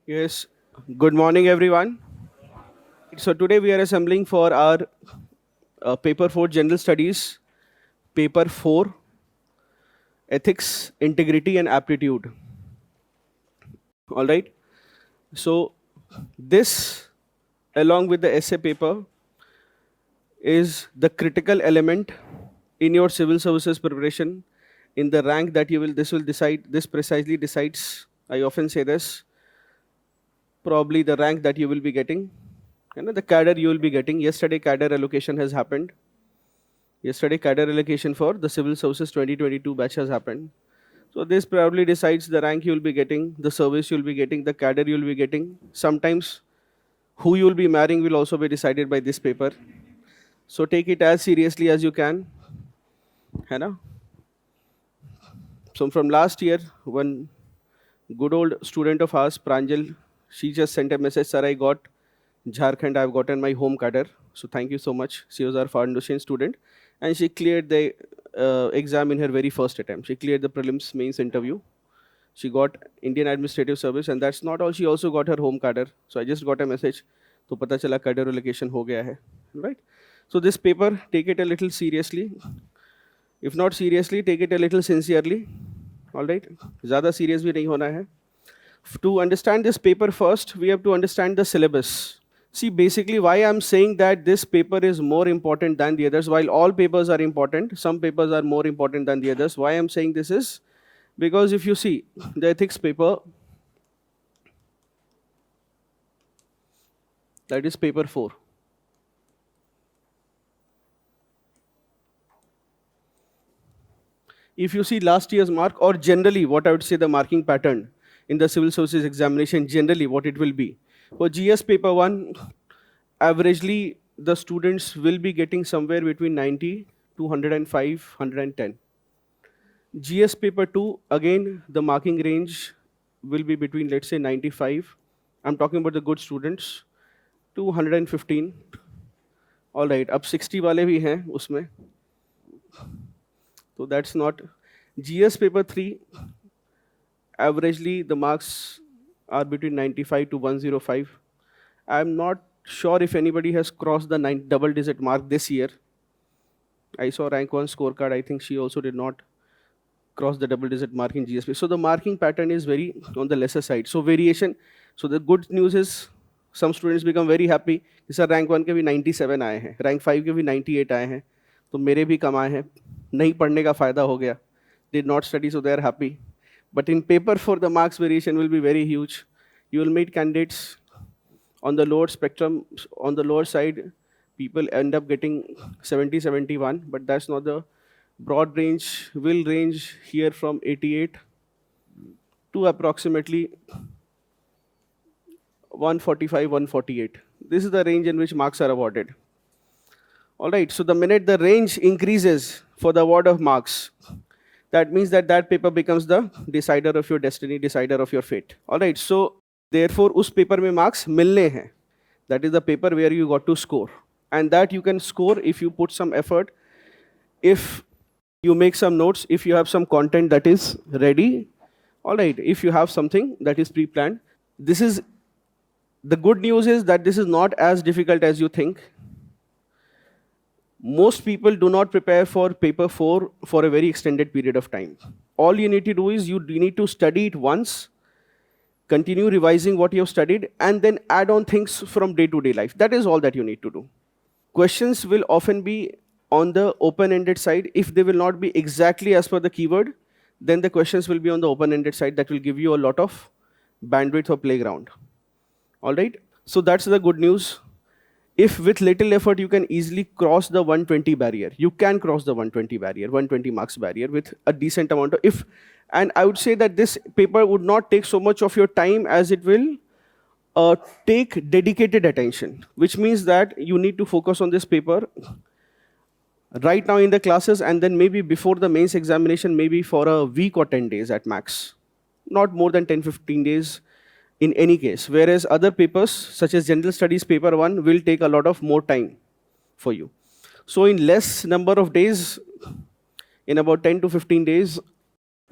Yes, good morning, everyone. So today we are assembling for our paper 4 General Studies, paper 4 Ethics, Integrity and Aptitude. All right. So this, along with the essay paper, is the critical element in your civil services preparation. In the rank that you will, this will decide. This precisely decides. I often say this. Probably the rank that you will be getting, the cadre you will be getting. Yesterday, cadre allocation has happened. Yesterday, cadre allocation for the Civil Services 2022 batch has happened. So this probably decides the rank you'll be getting, the service you'll be getting, the cadre you'll be getting. Sometimes who you'll be marrying will also be decided by this paper. So take it as seriously as you can. है ना? So from last year, one good old student of ours, Pranjal, she just sent a message, sir, I got Jharkhand, I've gotten my home cadre. So thank you so much. She was our foundation student. And she cleared the exam in her very first attempt. She cleared the prelims mains interview. She got Indian Administrative Service, and that's not all. She also got her home cadre. So I just got a message. तो पता चला cadre relocation हो गया है, right? So this paper, take it a little seriously. If not seriously, take it a little sincerely. All right? ज़्यादा serious भी नहीं होना है. To understand this paper first, we have to understand the syllabus. See, basically, why I'm saying that this paper is more important than the others, while all papers are important, some papers are more important than the others. Why I'm saying this is because if you see the ethics paper, that is paper 4. If you see last year's mark, or generally what I would say the marking pattern in the civil services examination, generally what it will be. For GS paper 1, averagely the students will be getting somewhere between 90 to 105, 110. GS paper 2, again, the marking range will be between, let's say, 95. I'm talking about the good students, to 115. All right, अब 60 वाले भी हैं उसमें. So that's not. GS paper 3, averagely the marks are between 95 to 105. I'm not sure if anybody has crossed the double-digit mark this year. I saw rank 1 scorecard. I think she also did not cross the double-digit mark in GSP. So the marking pattern is very on the lesser side. So variation. So the good news is some students become very happy. Sir, rank 1 के भी 97 आए हैं, rank 5 के भी 98 आए हैं, तो मेरे भी कम आए हैं. नहीं पढ़ने का फायदा हो गया. Did not study, so they are happy. But in paper 4, the marks variation will be very huge. You will meet candidates on the lower spectrum, on the lower side, people end up getting 70, 71, but that's not the broad range. Will range here from 88 to approximately 145, 148. This is the range in which marks are awarded. All right, so the minute the range increases for the award of marks, that means that that paper becomes the decider of your destiny, decider of your fate. All right, so therefore, उस paper में marks मिलने हैं. That is the paper where you got to score. And that you can score if you put some effort, if you make some notes, if you have some content that is ready. All right, if you have something that is pre-planned. This is, the good news is that this is not as difficult as you think. Most people do not prepare for paper 4 for a very extended period of time. All you need to do is you need to study it once, continue revising what you have studied, and then add on things from day-to-day life. That is all that you need to do. Questions will often be on the open-ended side. If they will not be exactly as per the keyword, then the questions will be on the open-ended side. That will give you a lot of bandwidth or playground. All right? So that's the good news. If with little effort you can easily cross the 120 barrier, you can cross the 120 barrier, 120 marks barrier with a decent amount of, if, and I would say that this paper would not take so much of your time as it will take dedicated attention, which means that you need to focus on this paper right now in the classes, and then maybe before the mains examination, maybe for a week or 10 days at max, not more than 10, 15 days in any case. Whereas other papers, such as General Studies paper 1, will take a lot of more time for you. So in less number of days, in about 10 to 15 days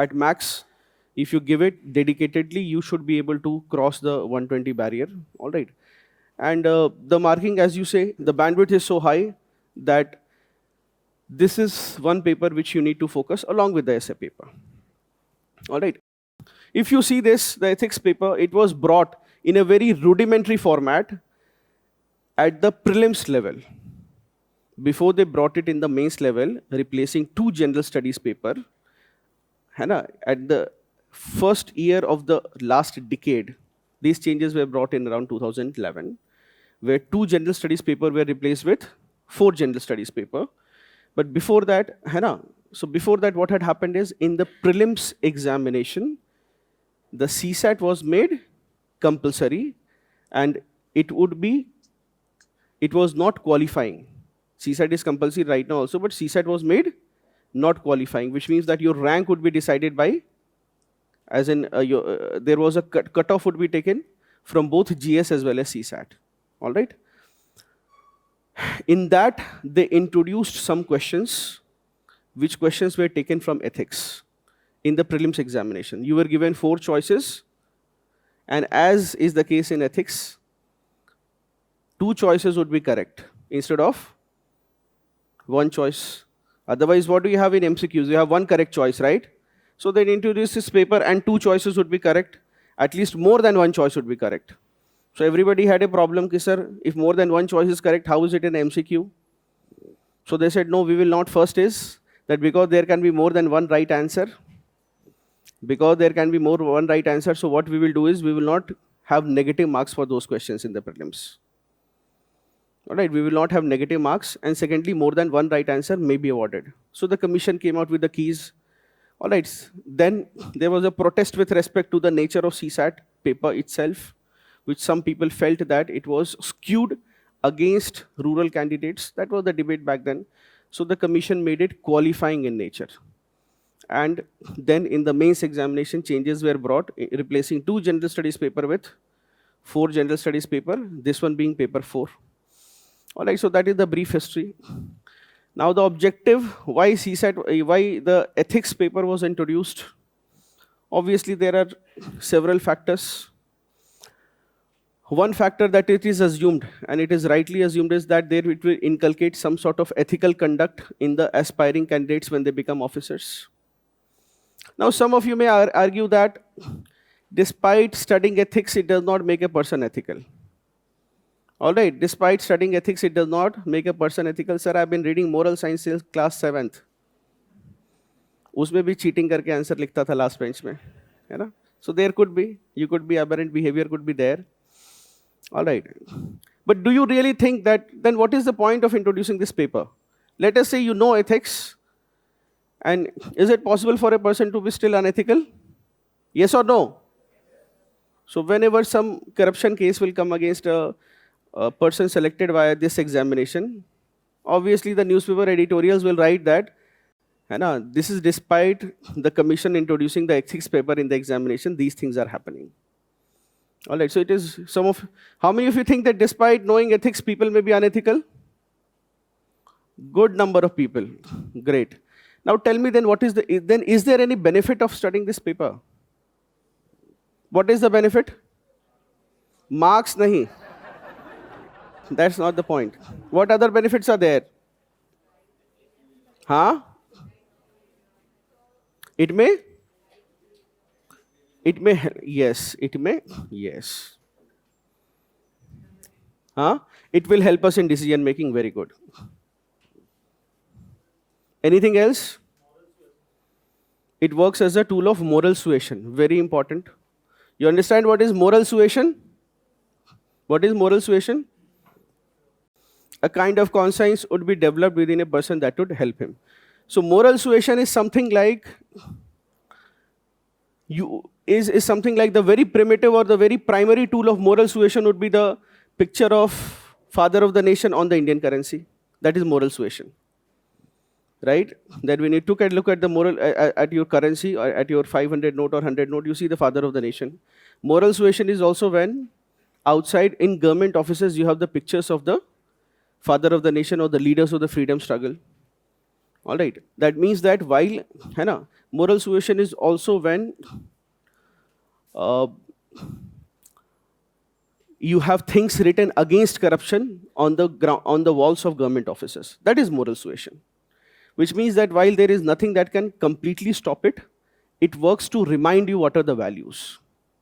at max, If you give it dedicatedly, you should be able to cross the 120 barrier, all right? And the marking, as you say, the bandwidth is so high that this is one paper which you need to focus along with the essay paper, all right? If you see this, the ethics paper, it was brought in a very rudimentary format at the prelims level. Before they brought it in the mains level, replacing 2 general studies paper, है ना, at the first year of the last decade, these changes were brought in around 2011, where 2 general studies paper were replaced with 4 general studies paper. But before that, है ना, so before that, what had happened is, in the prelims examination, the CSAT was made compulsory, and it was not qualifying. CSAT is compulsory right now also, but CSAT was made not qualifying, which means that your rank would be decided by, as in there was a cutoff would be taken from both GS as well as CSAT, all right? In that, they introduced some questions, which questions were taken from ethics in the prelims examination. You were given 4 choices, and as is the case in ethics, 2 choices would be correct instead of 1 choice. Otherwise, what do you have in MCQs? You have 1 correct choice, right? So they introduced this paper and 2 choices would be correct. At least more than 1 choice would be correct. So everybody had a problem, ki, sir, if more than 1 choice is correct, how is it in MCQ? So they said, no, we will not. First is that because there can be more than 1 right answer. Because there can be more than 1 right answer, so what we will do is we will not have negative marks for those questions in the prelims. All right, we will not have negative marks. And secondly, more than 1 right answer may be awarded. So the commission came out with the keys. All right, then there was a protest with respect to the nature of CSAT paper itself, which some people felt that it was skewed against rural candidates. That was the debate back then. So the commission made it qualifying in nature. And then in the mains examination, changes were brought, replacing 2 general studies paper with 4 general studies paper, this one being paper 4. All right, so that is the brief history. Now the objective, why CSAT, why the ethics paper was introduced? Obviously, there are several factors. One factor that it is assumed, and it is rightly assumed, is that it will inculcate some sort of ethical conduct in the aspiring candidates when they become officers. Now, some of you may argue that despite studying ethics, it does not make a person ethical. All right, despite studying ethics, it does not make a person ethical. Sir, I've been reading moral science since class 7th. उसमें भी cheating करके answer लिखता था last bench में, है ना? So there could be, aberrant behavior could be there. All right. But do you really think that, then what is the point of introducing this paper? Let us say you know ethics, and is it possible for a person to be still unethical? Yes or no? So whenever some corruption case will come against a person selected via this examination, obviously the newspaper editorials will write that, this is despite the commission introducing the ethics paper in the examination, these things are happening. All right, so it is how many of you think that despite knowing ethics, people may be unethical? Good number of people, great. Now tell me then, is there any benefit of studying this paper? What is the benefit? Marks nahi. That's not the point. What other benefits are there? Huh? It may, yes, yes. Huh? It will help us in decision making, very good. Anything else? It works as a tool of moral suasion, very important. You understand what is moral suasion? What is moral suasion? A kind of conscience would be developed within a person that would help him. So moral suasion is something like something like the very primitive or the very primary tool of moral suasion would be the picture of father of the nation on the Indian currency. That is moral suasion, right? That when you look at the moral at your currency or at your 500 note or 100 note, you see the father of the nation. Moral suasion is also when outside in government offices you have the pictures of the father of the nation or the leaders of the freedom struggle. All right. That means that while moral suasion is also when Uh, you have things written against corruption on the ground, on the walls of government offices. That is moral suasion, which means that while there is nothing that can completely stop it, it works to remind you what are the values.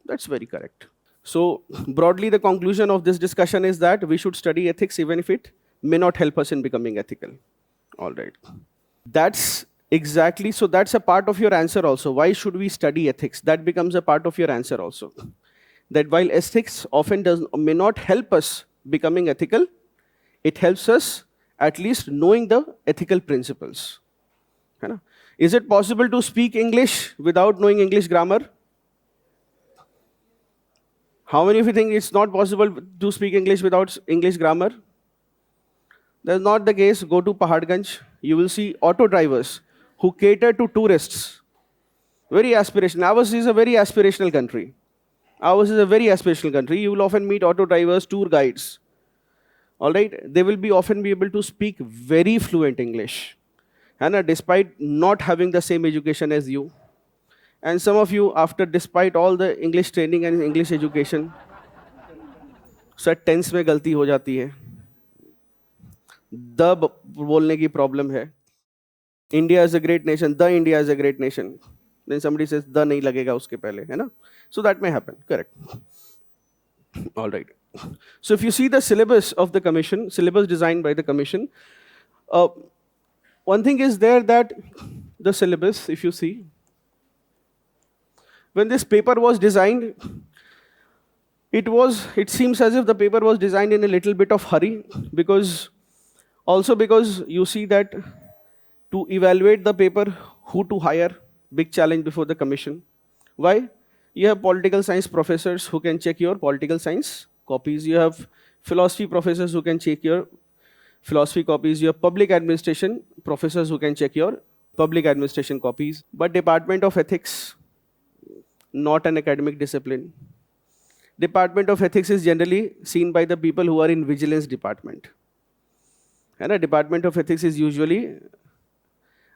That's very correct. So broadly, the conclusion of this discussion is that we should study ethics even if it may not help us in becoming ethical. All right. That's exactly, so that's a part of your answer also. Why should we study ethics? That becomes a part of your answer also. That while ethics often may not help us becoming ethical, it helps us at least knowing the ethical principles. है ना? Is it possible to speak English without knowing English grammar? How many of you think it's not possible to speak English without English grammar? That's not the case. Go to Paharganj. You will see auto drivers who cater to tourists. Very aspirational. Ours is a very aspirational country. Ours is a very aspirational country. You will often meet auto drivers, tour guides. All right? They will be often be able to speak very fluent English. And despite not having the same education as you. And some of you, after despite all the English training and English education, sir tense में गलती हो जाती है, the बोलने की problem है. India is a great nation, the India is a great nation. Then somebody says the नहीं लगेगा उसके पहले, है ना? So that may happen, correct. All right. So if you see the syllabus of the commission, syllabus designed by the commission, one thing is there that the syllabus, if you see, when this paper was designed, it seems as if the paper was designed in a little bit of hurry, because you see that to evaluate the paper, who to hire, big challenge before the commission. Why? You have political science professors who can check your political science copies. You have philosophy professors who can check your philosophy copies. You have public administration professors who can check your public administration copies. But Department of Ethics, not an academic discipline. Department of Ethics is generally seen by the people who are in vigilance department. And a Department of Ethics is usually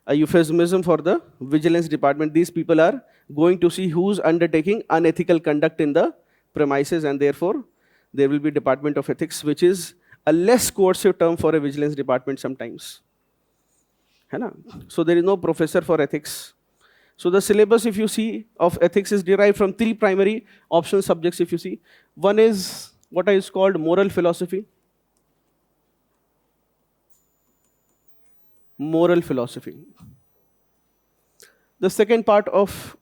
a euphemism for the vigilance department. These people are going to see who's undertaking unethical conduct in the premises, and therefore there will be Department of Ethics, which is a less coercive term for a vigilance department sometimes. है ना? So there is no professor for ethics. So the syllabus, if you see, of ethics is derived from 3 primary optional subjects, if you see. One is what is called moral philosophy. Moral philosophy. The second part of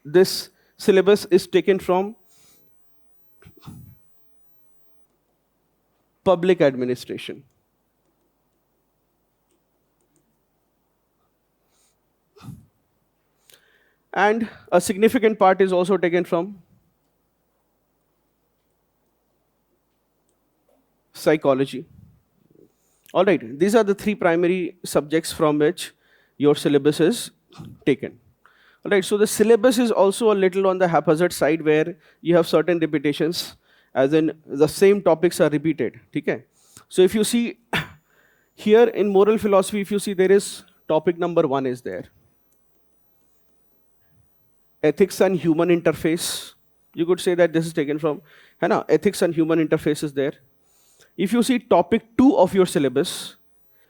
this syllabus is taken from public administration. And a significant part is also taken from psychology. All right, these are the 3 primary subjects from which your syllabus is taken. All right, so the syllabus is also a little on the haphazard side, where you have certain repetitions, as in the same topics are repeated. Okay? So if you see here in moral philosophy, if you see, there is topic number 1 is there. Ethics and human interface. You could say that this is taken from, है ना? Ethics and human interface is there. If you see topic 2 of your syllabus,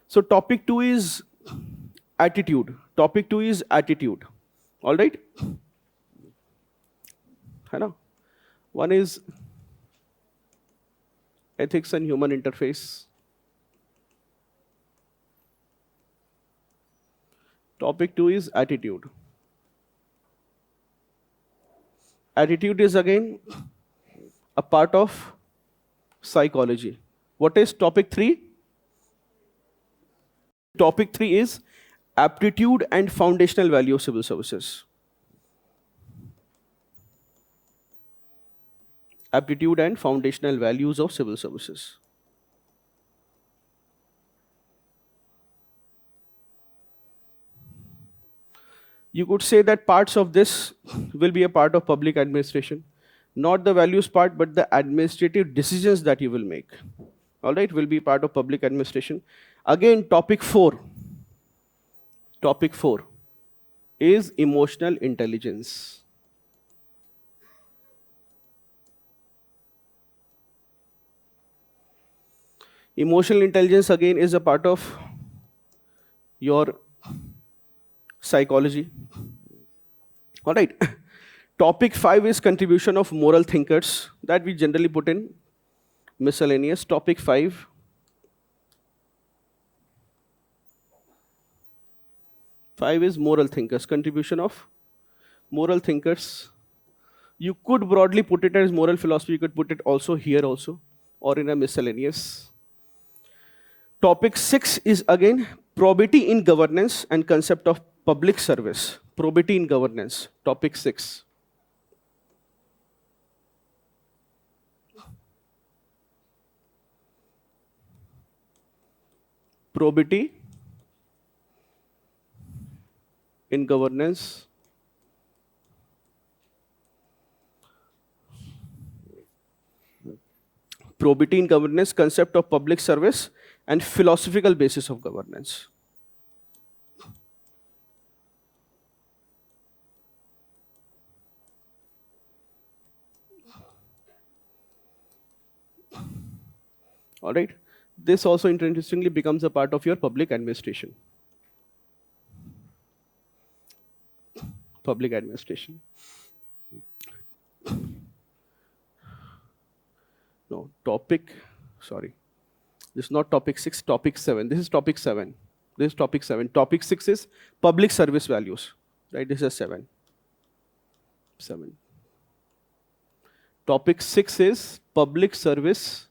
so topic 2 is attitude. Topic 2 is attitude. All right? है ना? One is ethics and human interface. Topic 2 is attitude. Attitude is again a part of psychology. What is topic 3? Topic 3 is aptitude and foundational value of civil services. Aptitude and foundational values of civil services. You could say that parts of this will be a part of public administration. Not the values part, but the administrative decisions that you will make. All right, will be part of public administration. Again, topic 4. Topic 4 is emotional intelligence. Emotional intelligence again is a part of your psychology. All right. Topic 5 is contribution of moral thinkers that we generally put in miscellaneous. Topic 5. Five is moral thinkers, contribution of moral thinkers. You could broadly put it as moral philosophy. You could put it also here also, or in a miscellaneous. Topic 6 is again probity in governance and concept of public service. Probity in governance, topic 6. Probity in governance. Probity in governance, concept of public service, and philosophical basis of governance. All right. This also interestingly becomes a part of your public administration. Public administration. No, topic, sorry. This is not topic 6, topic 7. This is topic 7. This is topic 7. Topic 6 is public service values. Right, this is 7. 7. Topic 6 is public service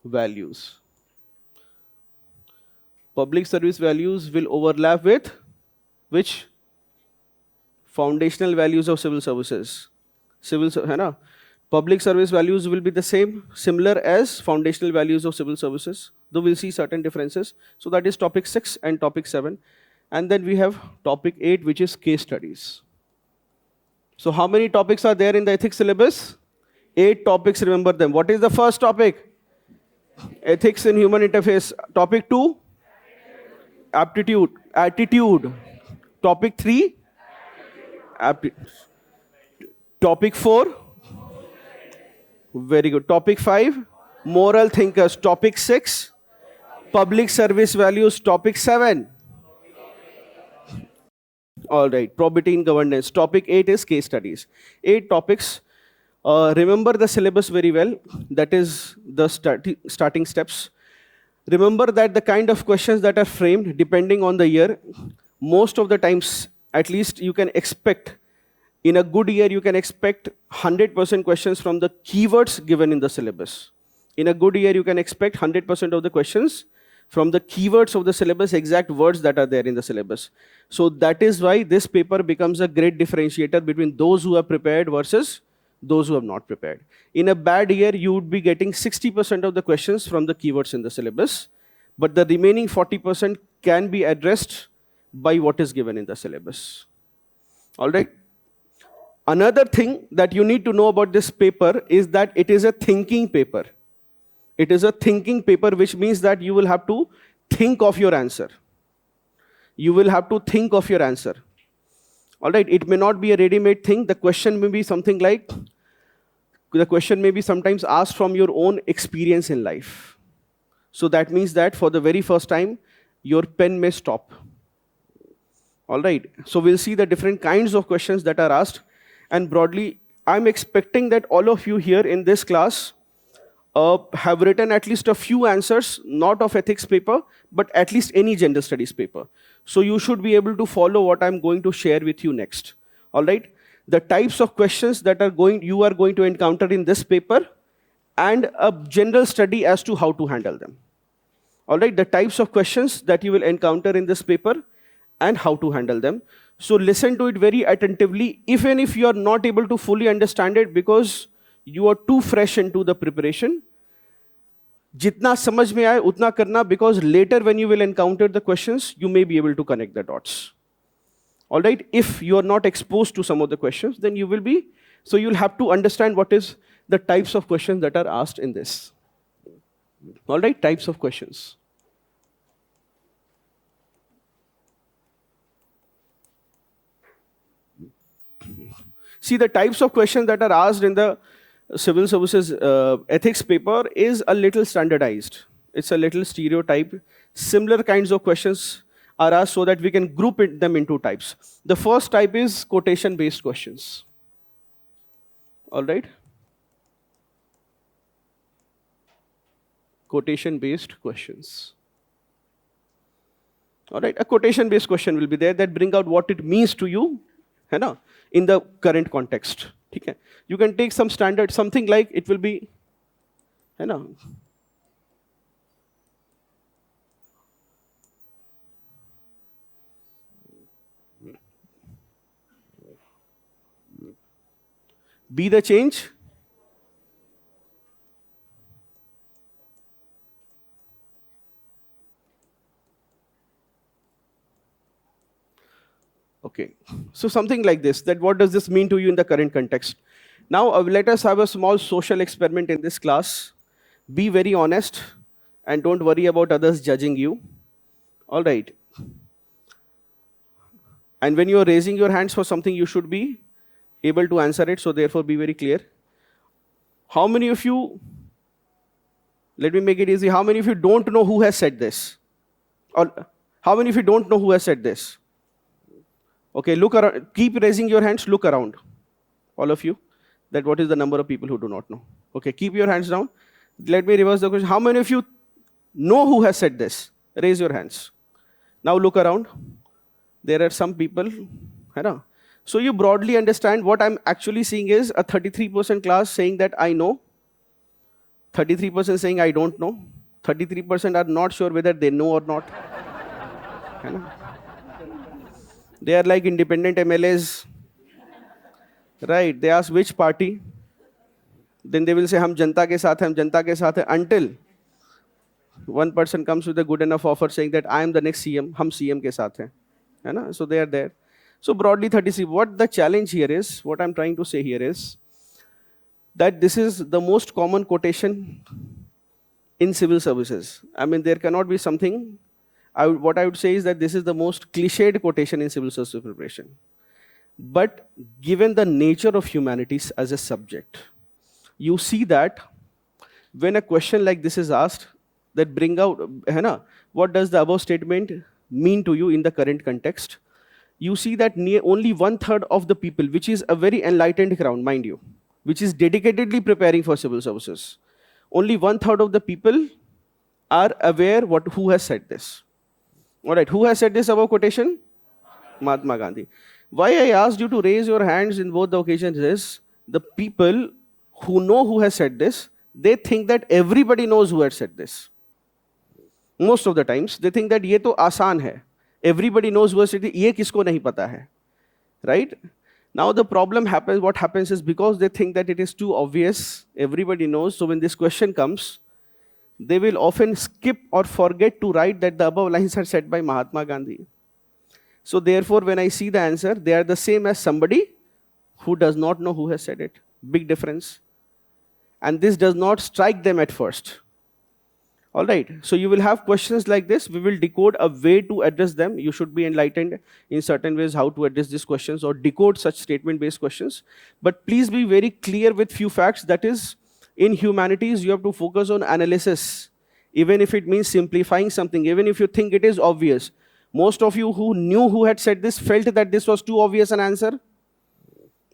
values. Public service values will overlap with which? Foundational values of civil services. है ना? Public service values will be the same, similar as foundational values of civil services, though we'll see certain differences. So that is topic 6 and topic 7. And then we have topic 8, which is case studies. So how many topics are there in the ethics syllabus? 8 topics, remember them. What is the first topic? Ethics in human interface. Topic 2? Aptitude. Attitude. Topic 3? Topic 4? Very good. Topic 5? Moral thinkers. Topic 6? Public service values. Topic 7? All right. Probity in governance. Topic 8 is case studies. 8 topics. Remember the syllabus very well. That is the starting steps. Remember that the kind of questions that are framed, depending on the year, most of the times, at least you can expect, in a good year, you can expect 100% questions from the keywords given in the syllabus. In a good year, you can expect 100% of the questions from the keywords of the syllabus, exact words that are there in the syllabus. So that is why this paper becomes a great differentiator between those who are prepared versus those who have not prepared. In a bad year, you would be getting 60% of the questions from the keywords in the syllabus, but the remaining 40% can be addressed by what is given in the syllabus. All right? Another thing that you need to know about this paper is that it is a thinking paper. It is a thinking paper, which means that you will have to think of your answer. You will have to think of your answer. All right, it may not be a ready-made thing. The question may be something like, the question may be sometimes asked from your own experience in life. So that means that for the very first time, your pen may stop. All right, so we'll see the different kinds of questions that are asked. And broadly, I'm expecting that all of you here in this class have written at least a few answers, not of ethics paper, but at least any gender studies paper. So you should be able to follow what I'm going to share with you next. All right? The types of questions that you are going to encounter in this paper, and a general study as to how to handle them. All right? The types of questions that you will encounter in this paper and how to handle them. So listen to it very attentively, even if you are not able to fully understand it because you are too fresh into the preparation. Jitna samajh mein aaye, utna karna, because later when you will encounter the questions, you may be able to connect the dots. All right? If you are not exposed to some of the questions, then you will be. So you'll have to understand what is the types of questions that are asked in this. All right? Types of questions. See, the types of questions that are asked in the civil services ethics paper is a little standardized. It's a little stereotype. Similar kinds of questions are asked so that we can them into types. The first type is quotation-based questions. All right? Quotation-based questions. All right, a quotation-based question will be there that bring out what it means to you, है ना, in the current context. ठीक है? You can take some standard, something like it will be, है ना, be the change. Okay, so something like this, that what does this mean to you in the current context? Now, let us have a small social experiment in this class. Be very honest and don't worry about others judging you. All right. And when you are raising your hands for something, you should be able to answer it, so therefore be very clear. How many of you, let me make it easy, how many of you don't know who has said this? Or how many of you don't know who has said this? Okay, look around, keep raising your hands, look around, all of you, that what is the number of people who do not know. Okay, keep your hands down. Let me reverse the question. How many of you know who has said this? Raise your hands. Now look around. There are some people, है ना? So you broadly understand what I'm actually seeing is a 33% class saying that I know, 33% saying I don't know, 33% are not sure whether they know or not. है ना? They are like independent MLAs, right? They ask which party, then they will say हम जनता के साथ हैं, हम जनता के साथ हैं, until one person comes with a good enough offer saying that I am the next CM, हम CM के साथ हैं, है ना? So they are there. So broadly 33. What the challenge here is, what I'm trying to say here is that this is the most common quotation in civil services. I mean, there cannot be something. What I would say is that this is the most cliched quotation in civil service preparation. But given the nature of humanities as a subject, you see that when a question like this is asked, that bring out, है ना, what does the above statement mean to you in the current context? You see that only 1/3 of the people, which is a very enlightened crowd, mind you, which is dedicatedly preparing for civil services, only 1/3 of the people are aware who has said this. All right, who has said this above quotation? Mahatma Gandhi. Why I asked you to raise your hands in both the occasions is the people who know who has said this, they think that everybody knows who has said this. Most of the times, they think that ये तो आसान है. Everybody knows who has said it. ये किसको नहीं पता है, right? Now the problem happens. What happens is because they think that it is too obvious, everybody knows. So when this question comes, they will often skip or forget to write that the above lines are said by Mahatma Gandhi. So therefore, when I see the answer, they are the same as somebody who does not know who has said it. Big difference. And this does not strike them at first. All right, so you will have questions like this. We will decode a way to address them. You should be enlightened in certain ways how to address these questions or decode such statement-based questions. But please be very clear with few facts. That is, in humanities, you have to focus on analysis, even if it means simplifying something, even if you think it is obvious. Most of you who knew who had said this felt that this was too obvious an answer.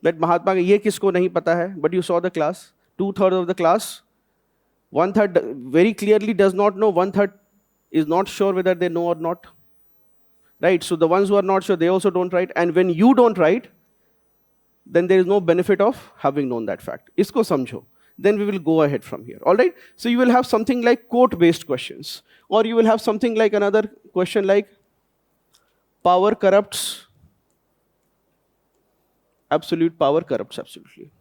That Mahatma, ye kisko nahi pata hai, but you saw the class. 2/3 of the class, 1/3 very clearly does not know, 1/3 is not sure whether they know or not. Right, so the ones who are not sure, they also don't write. And when you don't write, then there is no benefit of having known that fact. Isko samjho. Then we will go ahead from here. All right, so you will have something like quote-based questions. Or you will have something like another question like, power corrupts, absolute power corrupts absolutely.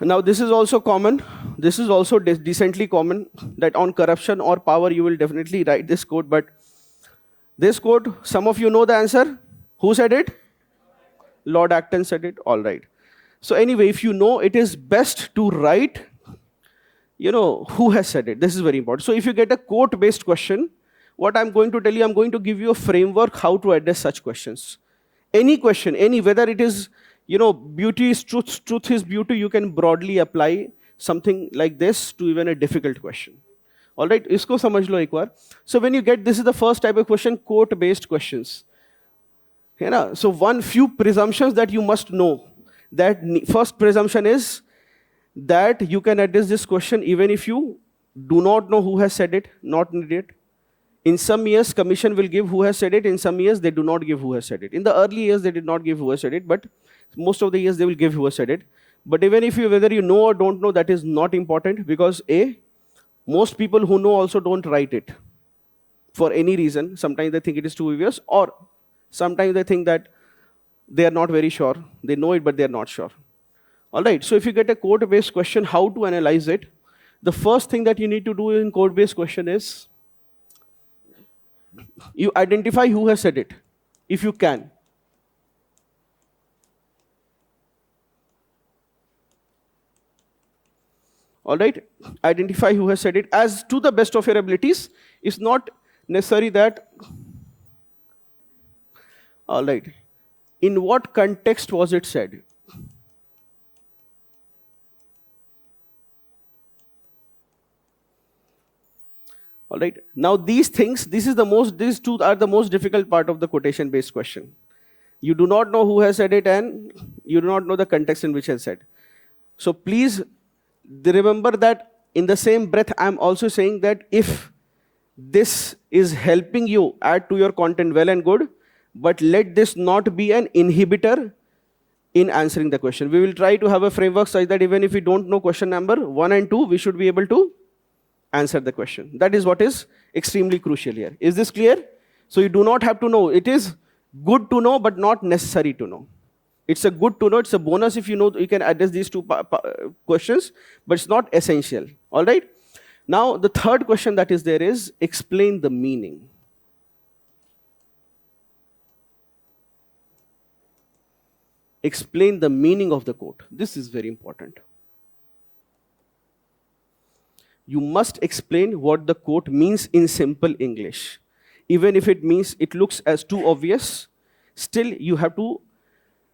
Now this is also common. This is also decently common, that on corruption or power you will definitely write this quote. But this quote, some of you know the answer. Who said it? Lord Acton said it. All right. So anyway, if you know, it is best to write, who has said it. This is very important. So if you get a quote-based question, what I'm going to tell you, I'm going to give you a framework how to address such questions. Any question, whether it is, beauty is truth, truth is beauty, you can broadly apply something like this to even a difficult question. All right, isko samajh lo ek baar. So when you get, this is the first type of question, quote-based questions. So one few presumptions that you must know. That first presumption is that you can address this question even if you do not know who has said it, not need it. In some years, commission will give who has said it. In some years, they do not give who has said it. In the early years, they did not give who has said it, but most of the years, they will give who has said it. But even if you, whether you know or don't know, that is not important, because A, most people who know also don't write it for any reason. Sometimes they think it is too obvious, or sometimes they think that they are not very sure. They know it, but they are not sure. All right, so if you get a code-based question, how to analyze it? The first thing that you need to do in code-based question is, you identify who has said it, if you can. All right, identify who has said it as to the best of your abilities. It's not necessary that, all right, in what context was it said? All right, now these things, these two are the most difficult part of the quotation-based question. You do not know who has said it, and you do not know the context in which has said. So please remember that in the same breath, I'm also saying that if this is helping you add to your content, well and good, but let this not be an inhibitor in answering the question. We will try to have a framework such that even if we don't know question number 1 and 2, we should be able to answer the question. That is what is extremely crucial here. Is this clear? So you do not have to know. It is good to know, but not necessary to know. It's a good to know. It's a bonus if you know you can address these two questions, but it's not essential. All right? Now, the third question that is there is, explain the meaning. Explain the meaning of the quote. This is very important. You must explain what the quote means in simple English. Even if it means, it looks as too obvious, still you have to,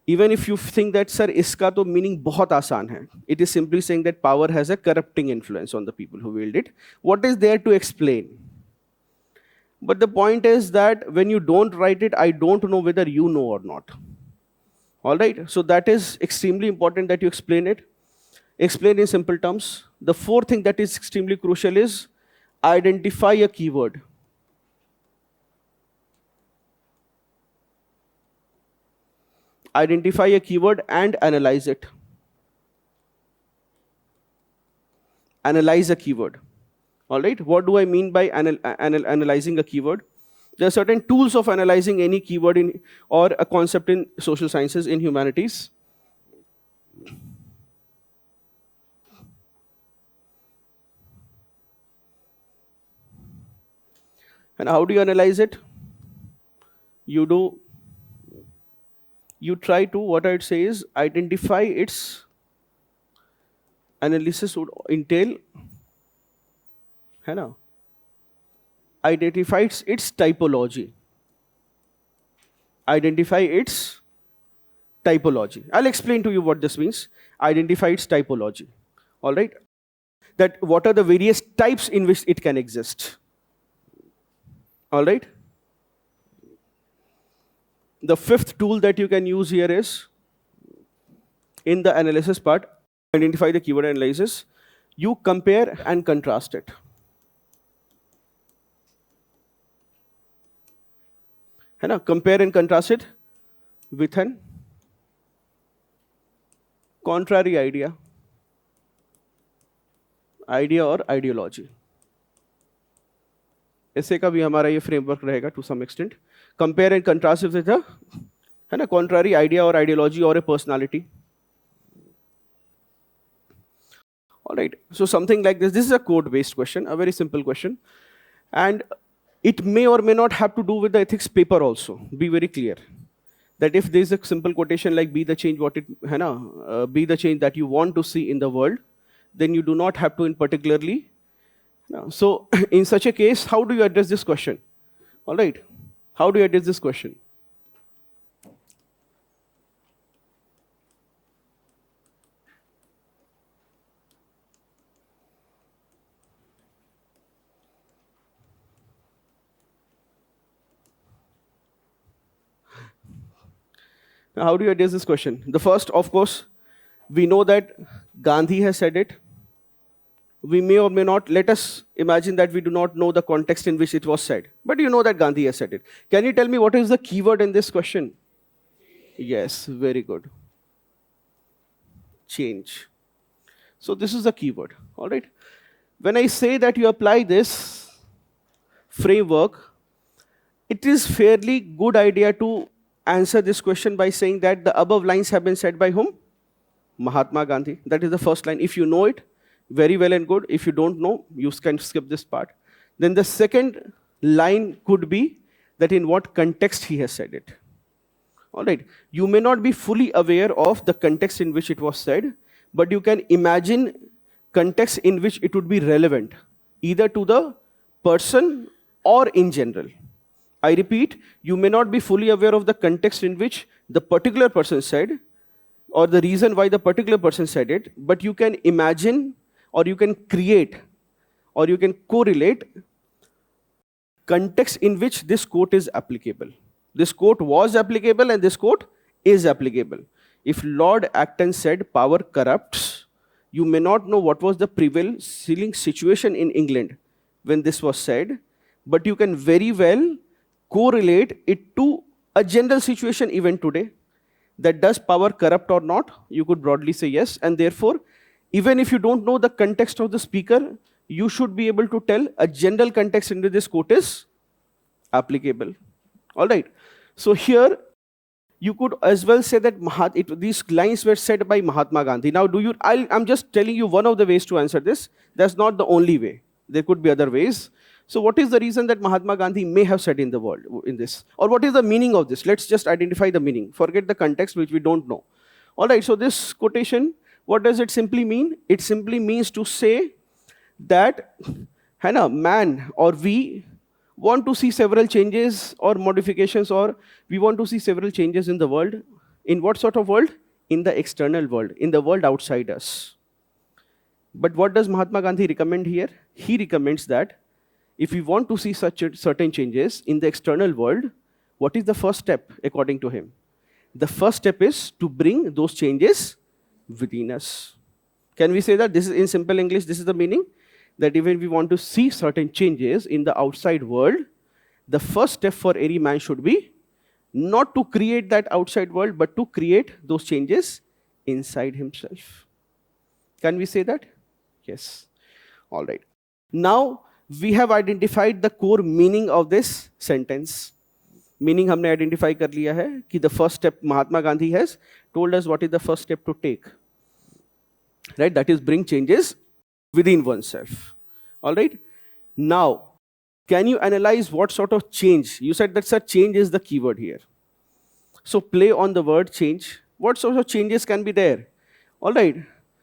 even if you think that, sir, iska to meaning bahut aasan hai. It is simply saying that power has a corrupting influence on the people who wield it. What is there to explain? But the point is that when you don't write it, I don't know whether you know or not. All right, so that is extremely important that you explain it. Explain in simple terms. The fourth thing that is extremely crucial is identify a keyword. Identify a keyword and analyze it. Analyze a keyword. All right, what do I mean by analyzing a keyword? There are certain tools of analyzing any keyword in, or a concept in social sciences, in humanities. And how do you analyze it? You try to, what I'd say is, identify its analysis would entail, identifies its typology. Identify its typology. I'll explain to you what this means. Identify its typology. All right? That what are the various types in which it can exist. All right? The fifth tool that you can use here is, in the analysis part, identify the keyword analysis, you compare and contrast it. Compare and contrast it with an contrary idea or ideology. ऐसे का भी हमारा ये framework रहेगा to some extent. Compare and contrast with a contrary idea or ideology or a personality. All right, so something like this. This is a code-based question, a very simple question. And it may or may not have to do with the ethics paper also. Be very clear that if there is a simple quotation like be the change be the change that you want to see in the world, then you do not have to in particularly. So in such a case, how do you address this question? All right. How do you address this question? Now, how do you address this question? The first, of course, we know that Gandhi has said it. We may or may not, let us imagine that we do not know the context in which it was said. But you know that Gandhi has said it. Can you tell me what is the keyword in this question? Yes, very good. Change. So this is the keyword, all right? When I say that you apply this framework, it is fairly good idea to answer this question by saying that the above lines have been said by whom? Mahatma Gandhi. That is the first line. If you know it, very well and good. If you don't know, you can skip this part. Then the second line could be that in what context he has said it. All right. You may not be fully aware of the context in which it was said, but you can imagine context in which it would be relevant, either to the person or in general. I repeat, you may not be fully aware of the context in which the particular person said, or the reason why the particular person said it, but you can imagine, or you can create, or you can correlate context in which this quote is applicable. This quote was applicable and this quote is applicable. If Lord Acton said power corrupts, you may not know what was the prevailing situation in England when this was said, but you can very well correlate it to a general situation even today. That does power corrupt or not? You could broadly say yes, and therefore, even if you don't know the context of the speaker, you should be able to tell a general context in which this quote is applicable. All right. So here, you could as well say that these lines were said by Mahatma Gandhi. Now, I'm just telling you one of the ways to answer this. That's not the only way. There could be other ways. So what is the reason that Mahatma Gandhi may have said in the world in this? Or what is the meaning of this? Let's just identify the meaning. Forget the context, which we don't know. All right, so this quotation, what does it simply mean? It simply means to say that man or we want to see several changes or modifications, or we want to see several changes in the world. In what sort of world? In the external world, in the world outside us. But what does Mahatma Gandhi recommend here? He recommends that if we want to see such certain changes in the external world, what is the first step according to him? The first step is to bring those changes within us. Can we say that this is in simple English, this is the meaning? That even we want to see certain changes in the outside world, the first step for any man should be not to create that outside world, but to create those changes inside himself. Can we say that? Yes. All right. Now, we have identified the core meaning of this sentence. Meaning हमने identify कर लिया है कि the first step Mahatma Gandhi has told us what is the first step to take. Right? That is bring changes within oneself. All right? Now, can you analyze what sort of change? You said that such change is the keyword here. So play on the word change. What sort of changes can be there? All right.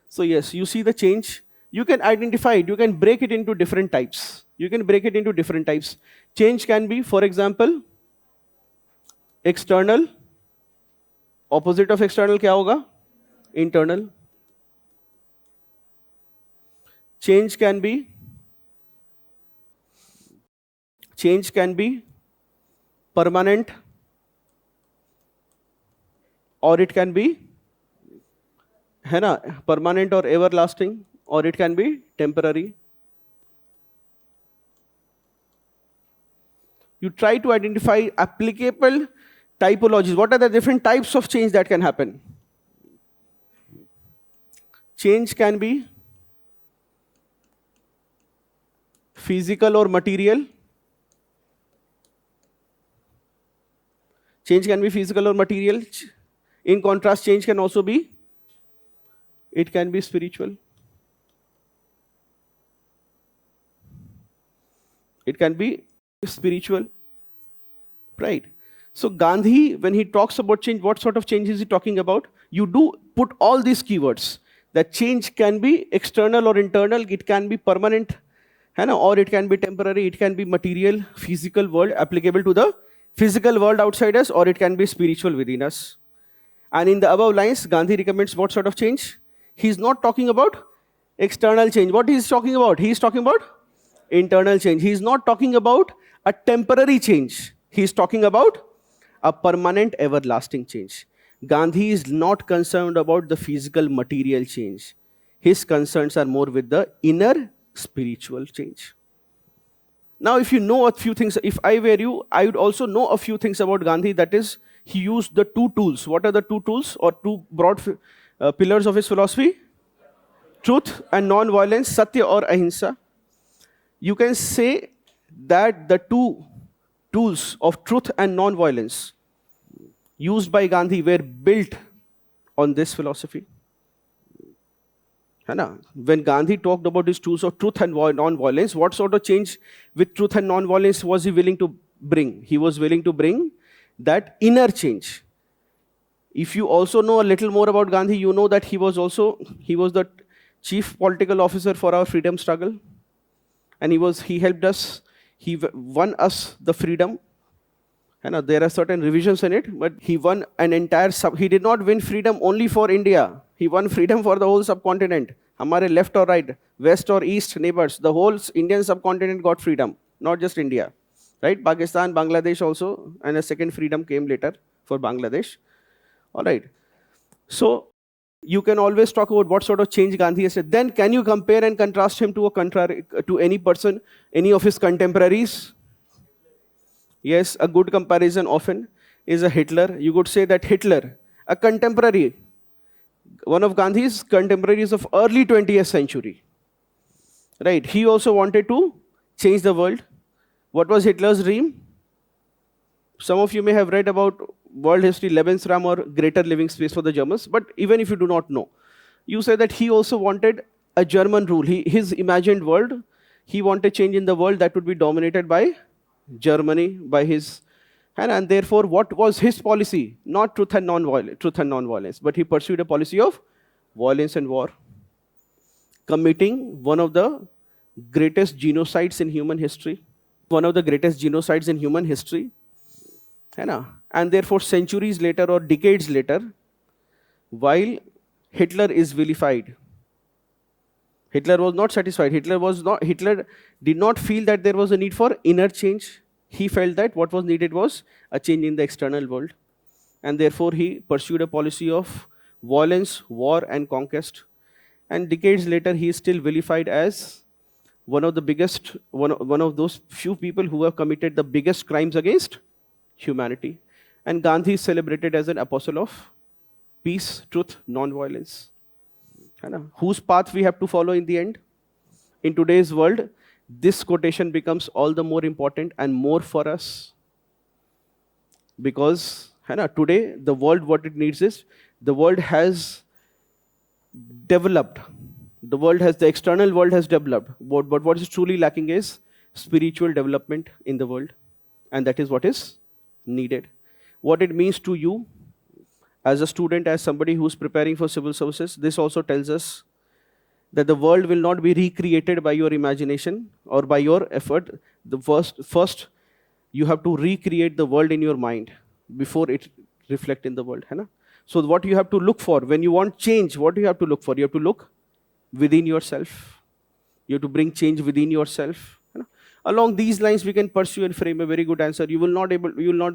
So yes, you see the change. You can identify it. You can break it into different types. You can break it into different types. Change can be, for example, external. Opposite of external क्या होगा? Internal. Change can be permanent, or it can be permanent or everlasting, or it can be temporary. You try to identify applicable typologies. What are the different types of change that can happen? Change can be physical or material. Change can be physical or material. In contrast, change can also be, it can be spiritual. It can be spiritual, right? So Gandhi, when he talks about change, what sort of change is he talking about? You do put all these keywords. That change can be external or internal, it can be permanent, है ना? Or it can be temporary, it can be material, physical world applicable to the physical world outside us, or it can be spiritual within us. And in the above lines, Gandhi recommends what sort of change? He's not talking about external change. What he's talking about? He's talking about internal change. He's not talking about a temporary change. He's talking about a permanent, everlasting change. Gandhi is not concerned about the physical, material change. His concerns are more with the inner spiritual change. Now, if you know a few things, if I were you, I would also know a few things about Gandhi. That is, he used the two tools. What are the two tools or two broad pillars of his philosophy? Truth and non-violence, Satya or Ahimsa. You can say that the two tools of truth and non-violence used by Gandhi were built on this philosophy. When Gandhi talked about his tools of truth and non-violence, what sort of change with truth and non-violence was he willing to bring? He was willing to bring that inner change. If you also know a little more about Gandhi, you know that he was the chief political officer for our freedom struggle. And he helped us, he won us the freedom. There are certain revisions in it, but he won an entire he did not win freedom only for India. He won freedom for the whole subcontinent. Hamare left or right, west or east neighbors, the whole Indian subcontinent got freedom, not just India. Right? Pakistan, Bangladesh also, and a second freedom came later for Bangladesh. All right. So you can always talk about what sort of change Gandhi has said. Then can you compare and contrast him to any person, any of his contemporaries? Yes, a good comparison often is a Hitler. You could say that Hitler, a contemporary, one of Gandhi's contemporaries of early 20th century. Right, he also wanted to change the world. What was Hitler's dream? Some of you may have read about world history, Lebensraum or greater living space for the Germans, but even if you do not know, you say that he also wanted a German rule. His imagined world, he wanted change in the world that would be dominated by Germany, by his, and therefore what was his policy? Not truth and non-violence, but he pursued a policy of violence and war, committing one of the greatest genocides in human history. And therefore centuries later or decades later, while Hitler is vilified, Hitler was not satisfied. Hitler did not feel that there was a need for inner change. He felt that what was needed was a change in the external world. And therefore he pursued a policy of violence, war and conquest. And decades later he is still vilified as one of those few people who have committed the biggest crimes against humanity. And Gandhi is celebrated as an apostle of peace, truth, non-violence. Whose path we have to follow in the end? In today's world, this quotation becomes all the more important and more for us. Because today, the world, what it needs is, the world has developed. The external world has developed. But what is truly lacking is spiritual development in the world. And that is what is needed. What it means to you, as a student, as somebody who's preparing for civil services, this also tells us that the world will not be recreated by your imagination or by your effort. First, you have to recreate the world in your mind before it reflect in the world. So what you have to look for, when you want change, what do you have to look for? You have to look within yourself. You have to bring change within yourself. Along these lines, we can pursue and frame a very good answer. You will not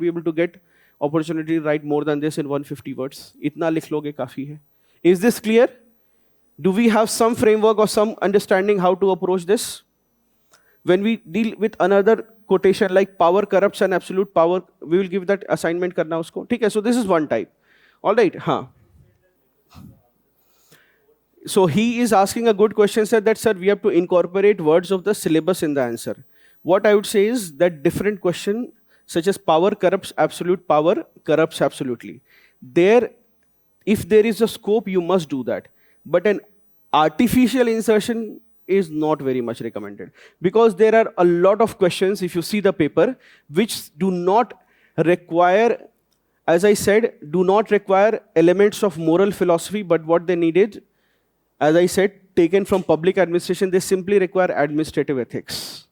be able to get opportunity to write more than this in 150 words. Itna likh loge kafi hai. Is this clear? Do we have some framework or some understanding how to approach this? When we deal with another quotation like power corrupts and absolute power, we will give that assignment karna usko. Okay, so this is one type. All right, So he is asking a good question, sir, that sir, we have to incorporate words of the syllabus in the answer. What I would say is that different question such as power corrupts absolute, power corrupts absolutely. If there is a scope, you must do that. But an artificial insertion is not very much recommended. Because there are a lot of questions, if you see the paper, which do not require, as I said, do not require elements of moral philosophy, but what they needed, as I said, taken from public administration, they simply require administrative ethics,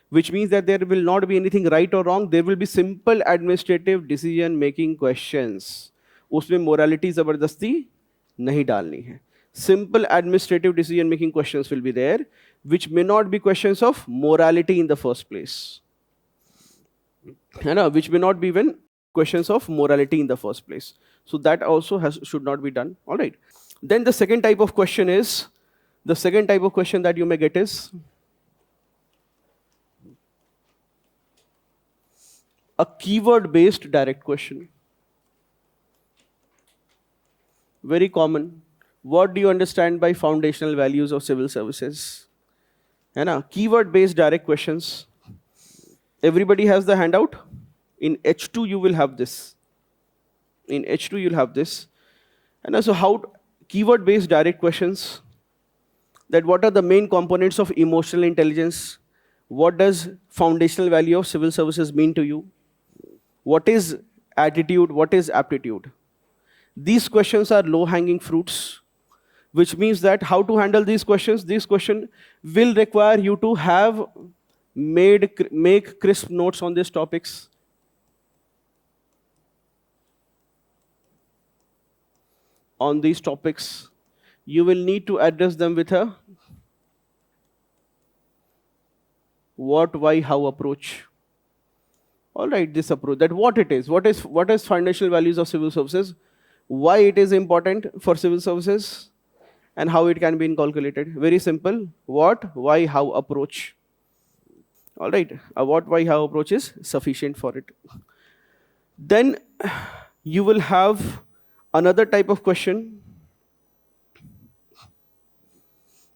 which means that there will not be anything right or wrong. There will be simple administrative decision making questions. उसमें morality जबरदस्ती नहीं डालनी है. Simple administrative decision making questions will be there, which may not be questions of morality in the first place. Which may not be even questions of morality in the first place. So that also should not be done. All right. Then the second type of question that you may get is a keyword-based direct question. Very common. What do you understand by foundational values of civil services? Keyword-based direct questions. Everybody has the handout. In H2, you will have this. And so how keyword-based direct questions, that what are the main components of emotional intelligence? What does foundational value of civil services mean to you? What is attitude? What is aptitude? These questions are low-hanging fruits, which means that how to handle these questions? These questions will require you to have make crisp notes on these topics. You will need to address them with a what, why, how approach. All right, this approach, that what it is, what is foundational values of civil services, why it is important for civil services, and how it can be inculcated. Very simple. What, why, how approach. All right, a what, why, how approach is sufficient for it. Then you will have another type of question,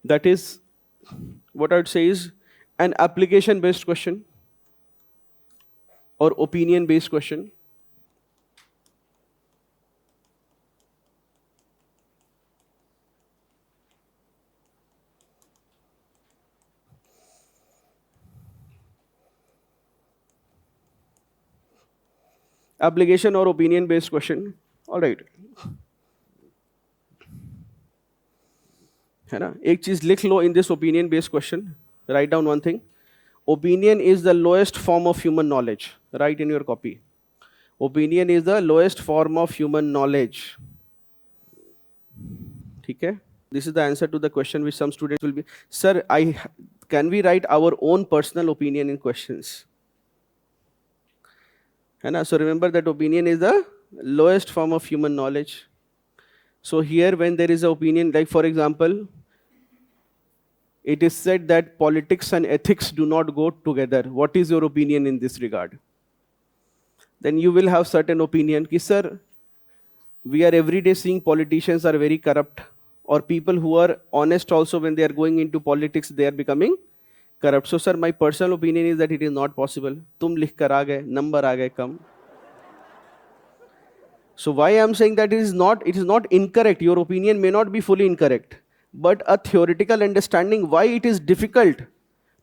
that is, what I would say is an application-based question or opinion-based question. Application or opinion-based question. All right. है ना, एक चीज लिख लो in this opinion-based question. Write down one thing. Opinion is the lowest form of human knowledge. Write in your copy. Opinion is the lowest form of human knowledge. ठीक है? This is the answer to the question which some students will be, sir, can we write our own personal opinion in questions? So remember that opinion is the lowest form of human knowledge. So here when there is an opinion, like for example, it is said that politics and ethics do not go together. What is your opinion in this regard? Then you will have certain opinion, ki sir, we are every day seeing politicians are very corrupt, or people who are honest also when they are going into politics, they are becoming corrupt. So sir, my personal opinion is that it is not possible. Tum likh kar aa gaye, number aa gaye kam. So why I am saying that it is not incorrect. Your opinion may not be fully incorrect, but a theoretical understanding why it is difficult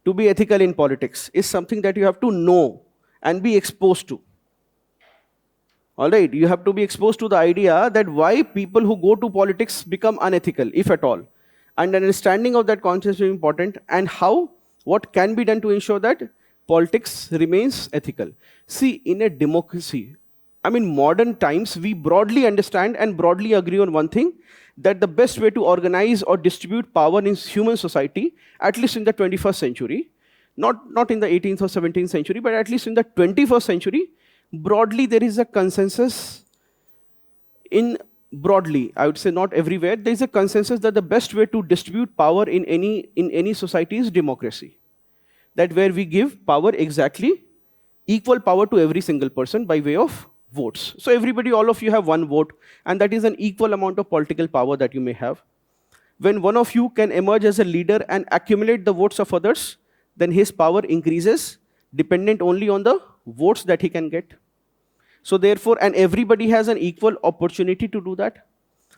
to be ethical in politics is something that you have to know and be exposed to. All right, you have to be exposed to the idea that why people who go to politics become unethical, if at all. And an understanding of that concept is important, and what can be done to ensure that politics remains ethical. See, in a democracy, modern times, we broadly understand and broadly agree on one thing, that the best way to organize or distribute power in human society, at least in the 21st century, not in the 18th or 17th century, but at least in the 21st century, broadly there is a consensus broadly, I would say not everywhere, there is a consensus that the best way to distribute power in any society is democracy. That where we give power exactly, equal power to every single person by way of votes. So everybody, all of you have one vote, and that is an equal amount of political power that you may have. When one of you can emerge as a leader and accumulate the votes of others, then his power increases, dependent only on the votes that he can get. So therefore, and everybody has an equal opportunity to do that.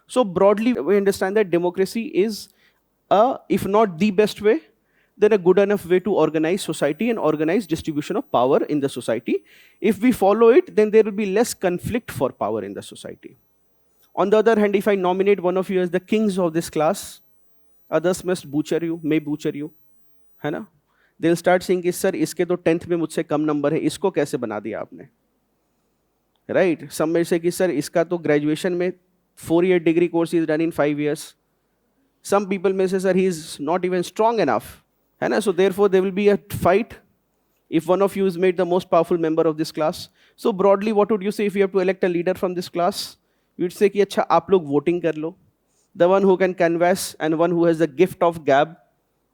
So broadly, we understand that democracy is, if not the best way, then a good enough way to organize society and organize distribution of power in the society. If we follow it, then there will be less conflict for power in the society. On the other hand, if I nominate one of you as the kings of this class, others must butcher you, may butcher you, है ना? They'll start saying कि sir इसके तो 10th में मुझसे कम number है, इसको कैसे बना दिया आपने? Right? Some may say कि सर इसका तो graduation में 4-year degree course is done in 5 years. Some people may say sir he is not even strong enough, है ना? So therefore there will be a fight if one of you is made the most powerful member of this class. So broadly what would you say if you have to elect a leader from this class? You'd say कि अच्छा आप लोग voting कर लो. The one who can canvass and one who has the gift of gab.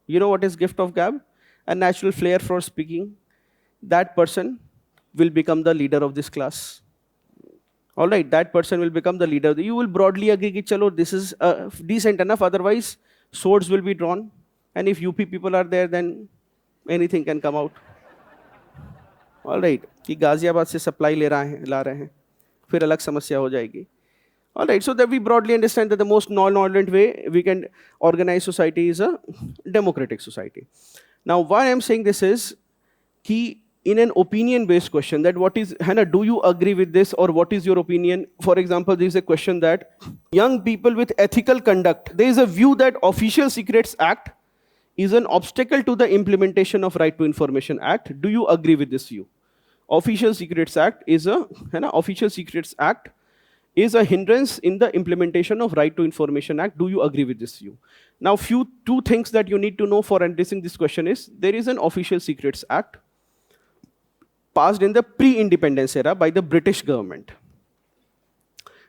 You know what is gift of gab? A natural flair for speaking. That person will become the leader of this class. All right, that person will become the leader. You will broadly agree कि चलो this is decent enough. Otherwise, swords will be drawn. And if UP people are there, then anything can come out. All right, कि गाजियाबाद से supply ला रहे हैं, फिर अलग समस्या हो जाएगी. All right, so that we broadly understand that the most non-violent way we can organize society is a democratic society. Now, why I'm saying this is कि in an opinion-based question, that what is, Hannah, do you agree with this or what is your opinion? For example, there is a question that young people with ethical conduct, there is a view that Official Secrets Act is an obstacle to the implementation of Right to Information Act. Do you agree with this view? Official Secrets Act is a, Official Secrets Act is a hindrance in the implementation of Right to Information Act. Do you agree with this view? Now, two things that you need to know for addressing this question is, there is an Official Secrets Act passed in the pre-independence era by the British government,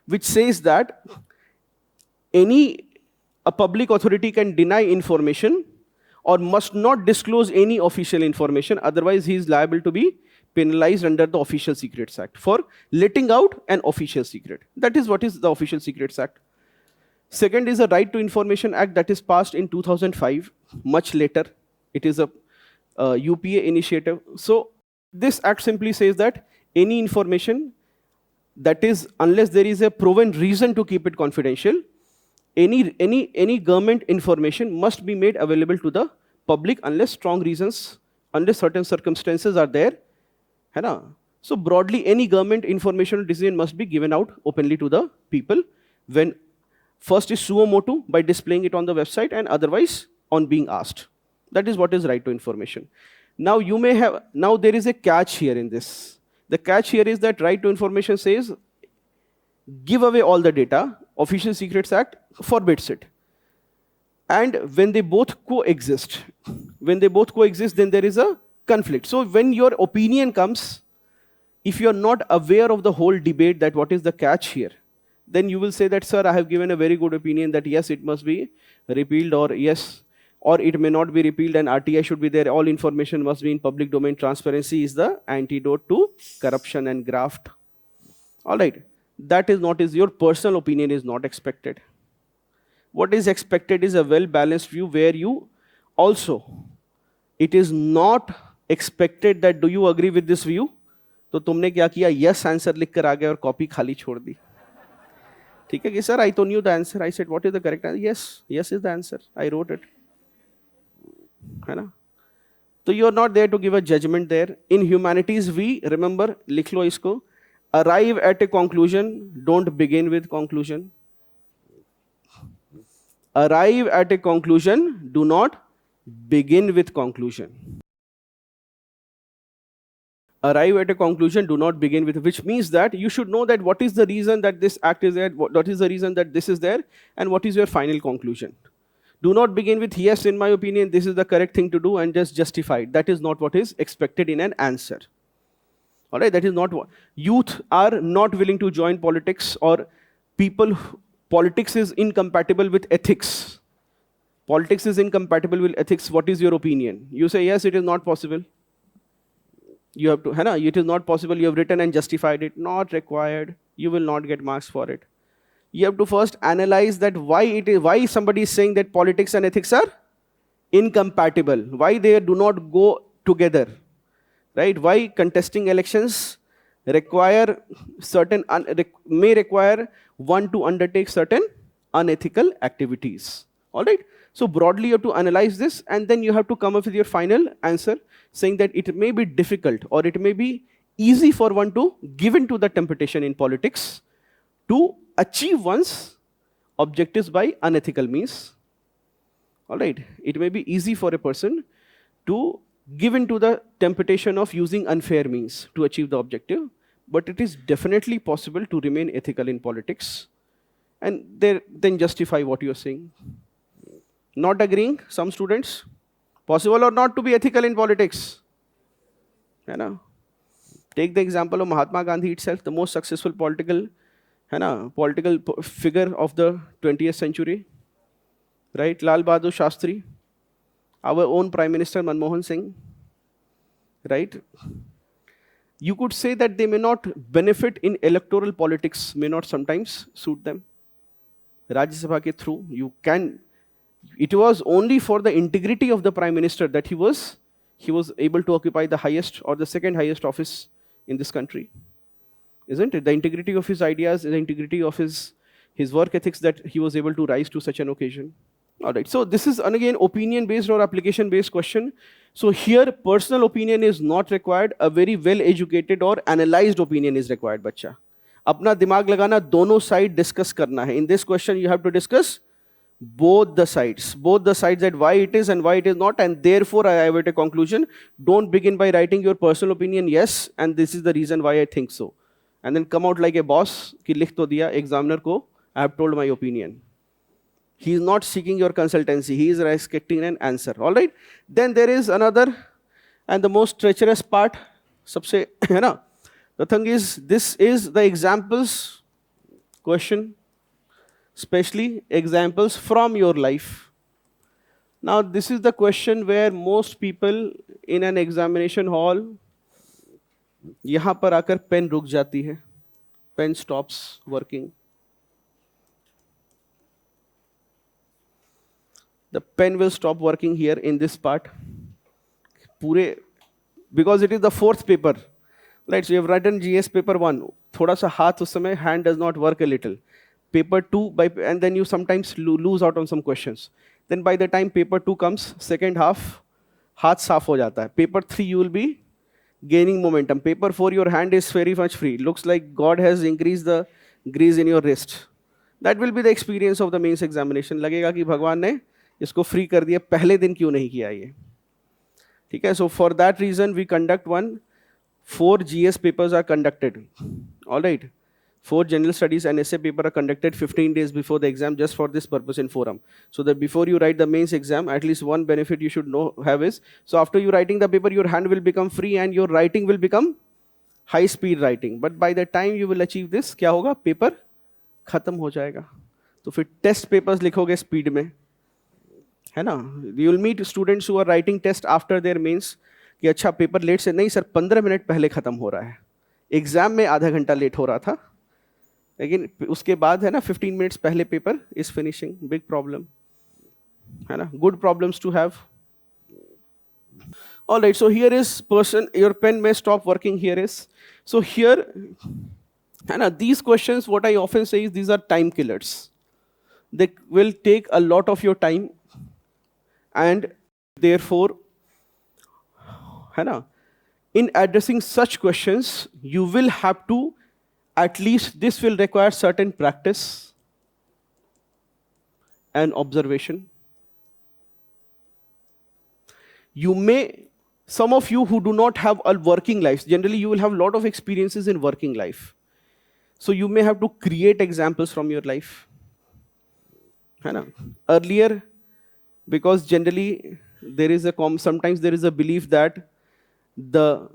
which says that a public authority can deny information or must not disclose any official information, otherwise he is liable to be penalized under the Official Secrets Act for letting out an official secret. That is what is the Official Secrets Act. Second is the Right to Information Act that is passed in 2005, much later. It is a UPA initiative. So this act simply says that any information that is, unless there is a proven reason to keep it confidential, any government information must be made available to the public unless strong reasons, unless certain circumstances are there. है ना? So broadly, any government information decision must be given out openly to the people, when first is suo motu by displaying it on the website, and otherwise on being asked. That is what is right to information. Now you may have, now there is a catch here in this. The catch here is that right to information says, give away all the data. Official Secrets Act forbids it. And when they both coexist, then there is a conflict. So when your opinion comes, if you're not aware of the whole debate that what is the catch here, then you will say that, sir, I have given a very good opinion that yes, it must be repealed, or yes, or it may not be repealed and RTI should be there. All information must be in public domain. Transparency is the antidote to corruption and graft. All right, that is not, your personal opinion is not expected. What is expected is a well-balanced view where you also, it is not expected that do you agree with this view? तो तुमने क्या किया? Yes answer लिख कर आ गए और copy खाली छोड़ दी. ठीक है कि sir, I told you the answer. I said, what is the correct answer? Yes, yes is the answer. I wrote it. है ना? So you are not there to give a judgment there. In humanities, we, remember, लिख लो इसको, arrive at a conclusion, don't begin with conclusion. Arrive at a conclusion, do not begin with conclusion. Arrive at a conclusion, do not begin with, which means that you should know that what is the reason that this act is there, what is the reason that this is there, and what is your final conclusion. Do not begin with, yes, in my opinion, this is the correct thing to do, and just justify it. That is not what is expected in an answer. All right, that is not what. Youth are not willing to join politics, or politics is incompatible with ethics. Politics is incompatible with ethics. What is your opinion? You say, yes, it is not possible. You have to, it is not possible, you have written and justified it, not required, you will not get marks for it. You have to first analyze that why somebody is saying that politics and ethics are incompatible, why they do not go together, right? Why contesting elections may require one to undertake certain unethical activities, all right? So broadly, you have to analyze this, and then you have to come up with your final answer, saying that it may be difficult or it may be easy for one to give in to the temptation in politics to achieve one's objectives by unethical means, All right, it may be easy for a person to give in to the temptation of using unfair means to achieve the objective, but it is definitely possible to remain ethical in politics and then justify what you're saying. Not agreeing, some students? Possible or not to be ethical in politics? You know? Take the example of Mahatma Gandhi itself, the most successful political figure of the 20th century, right? Lal Bahadur Shastri, our own Prime Minister Manmohan Singh, right? You could say that they may not benefit in electoral politics, may not sometimes suit them. Rajya Sabha ke through, you can. It was only for the integrity of the Prime Minister that he was able to occupy the highest or the second highest office in this country. Isn't it? The integrity of his ideas, the integrity of his work ethics that he was able to rise to such an occasion. All right, so this is, and again, opinion-based or application-based question. So here, personal opinion is not required. A very well-educated or analyzed opinion is required, बच्चा. अपना दिमाग लगाना, दोनों side discuss करना है. In this question, you have to discuss both the sides that why it is and why it is not, and therefore I have a conclusion. Don't begin by writing your personal opinion, yes, and this is the reason why I think so. And then come out like a boss, कि लिख तो दिया examiner को, I have told my opinion. He is not seeking your consultancy. He is expecting an answer. All right. Then there is another and the most treacherous part. सबसे है ना. The thing is, this is the examples question, especially examples from your life. Now, this is the question where most people in an examination hall, यहाँ पर आकर pen रुक जाती है. Pen stops working. The pen will stop working here in this part. Because it is the fourth paper. Right, so you have written GS paper 1. Thoda sa haath us samay, hand does not work a little. Paper 2, and then you sometimes lose out on some questions. Then by the time paper 2 comes, second half, haath saaf ho jata hai. Paper 3, you will be gaining momentum. Paper 4, your hand is very much free. Looks like God has increased the grease in your wrist. That will be the experience of the mains examination. लगेगा कि भगवान ने इसको free कर दिया, पहले दिन क्यों नहीं किया ये. ठीक है. So for that reason we conduct 4 GS papers are conducted. All right. 4 general studies and essay paper are conducted 15 days before the exam just for this purpose in forum. So that before you write the mains exam, at least one benefit you should have is, so after you writing the paper, your hand will become free and your writing will become high speed writing. But by the time you will achieve this, क्या होगा? Paper खत्म हो जाएगा. तो फिर test papers लिखोगे speed में. है ना. You will meet students who are writing test after their mains कि अच्छा पेपर लेट से नहीं सर 15 मिनट पहले खत्म हो रहा है. एग्जाम में आधा घंटा लेट हो रहा था, लेकिन उसके बाद है ना 15 मिनट्स पहले paper is finishing. Big problem है ना. Good problems to have. All right, so here is person, your pen may stop working. Here is, so here, and these questions, what I often say is these are time killers. They will take a lot of your time, and therefore, in addressing such questions, you will have to, at least this will require certain practice and observation. You may, some of you who do not have a working life, generally you will have a lot of experiences in working life. So you may have to create examples from your life. Earlier, because generally there is sometimes there is a belief that the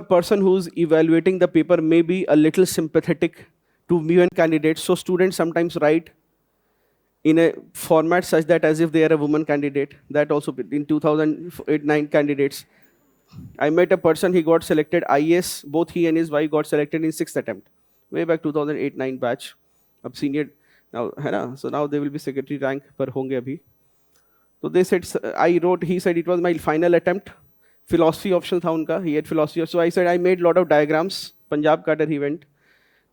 person who's evaluating the paper may be a little sympathetic to women candidates. So students sometimes write in a format such that as if they are a woman candidate. That also in 2008-9 candidates. I met a person, he got selected IAS, both he and his wife got selected in 6th attempt. Way back 2008-9 batch. Ab senior, now, so now they will be secretary rank par honge abhi. So they said, he said it was my final attempt. Philosophy option tha unka, he had philosophy. So I said I made a lot of diagrams. Punjab Cadre he went.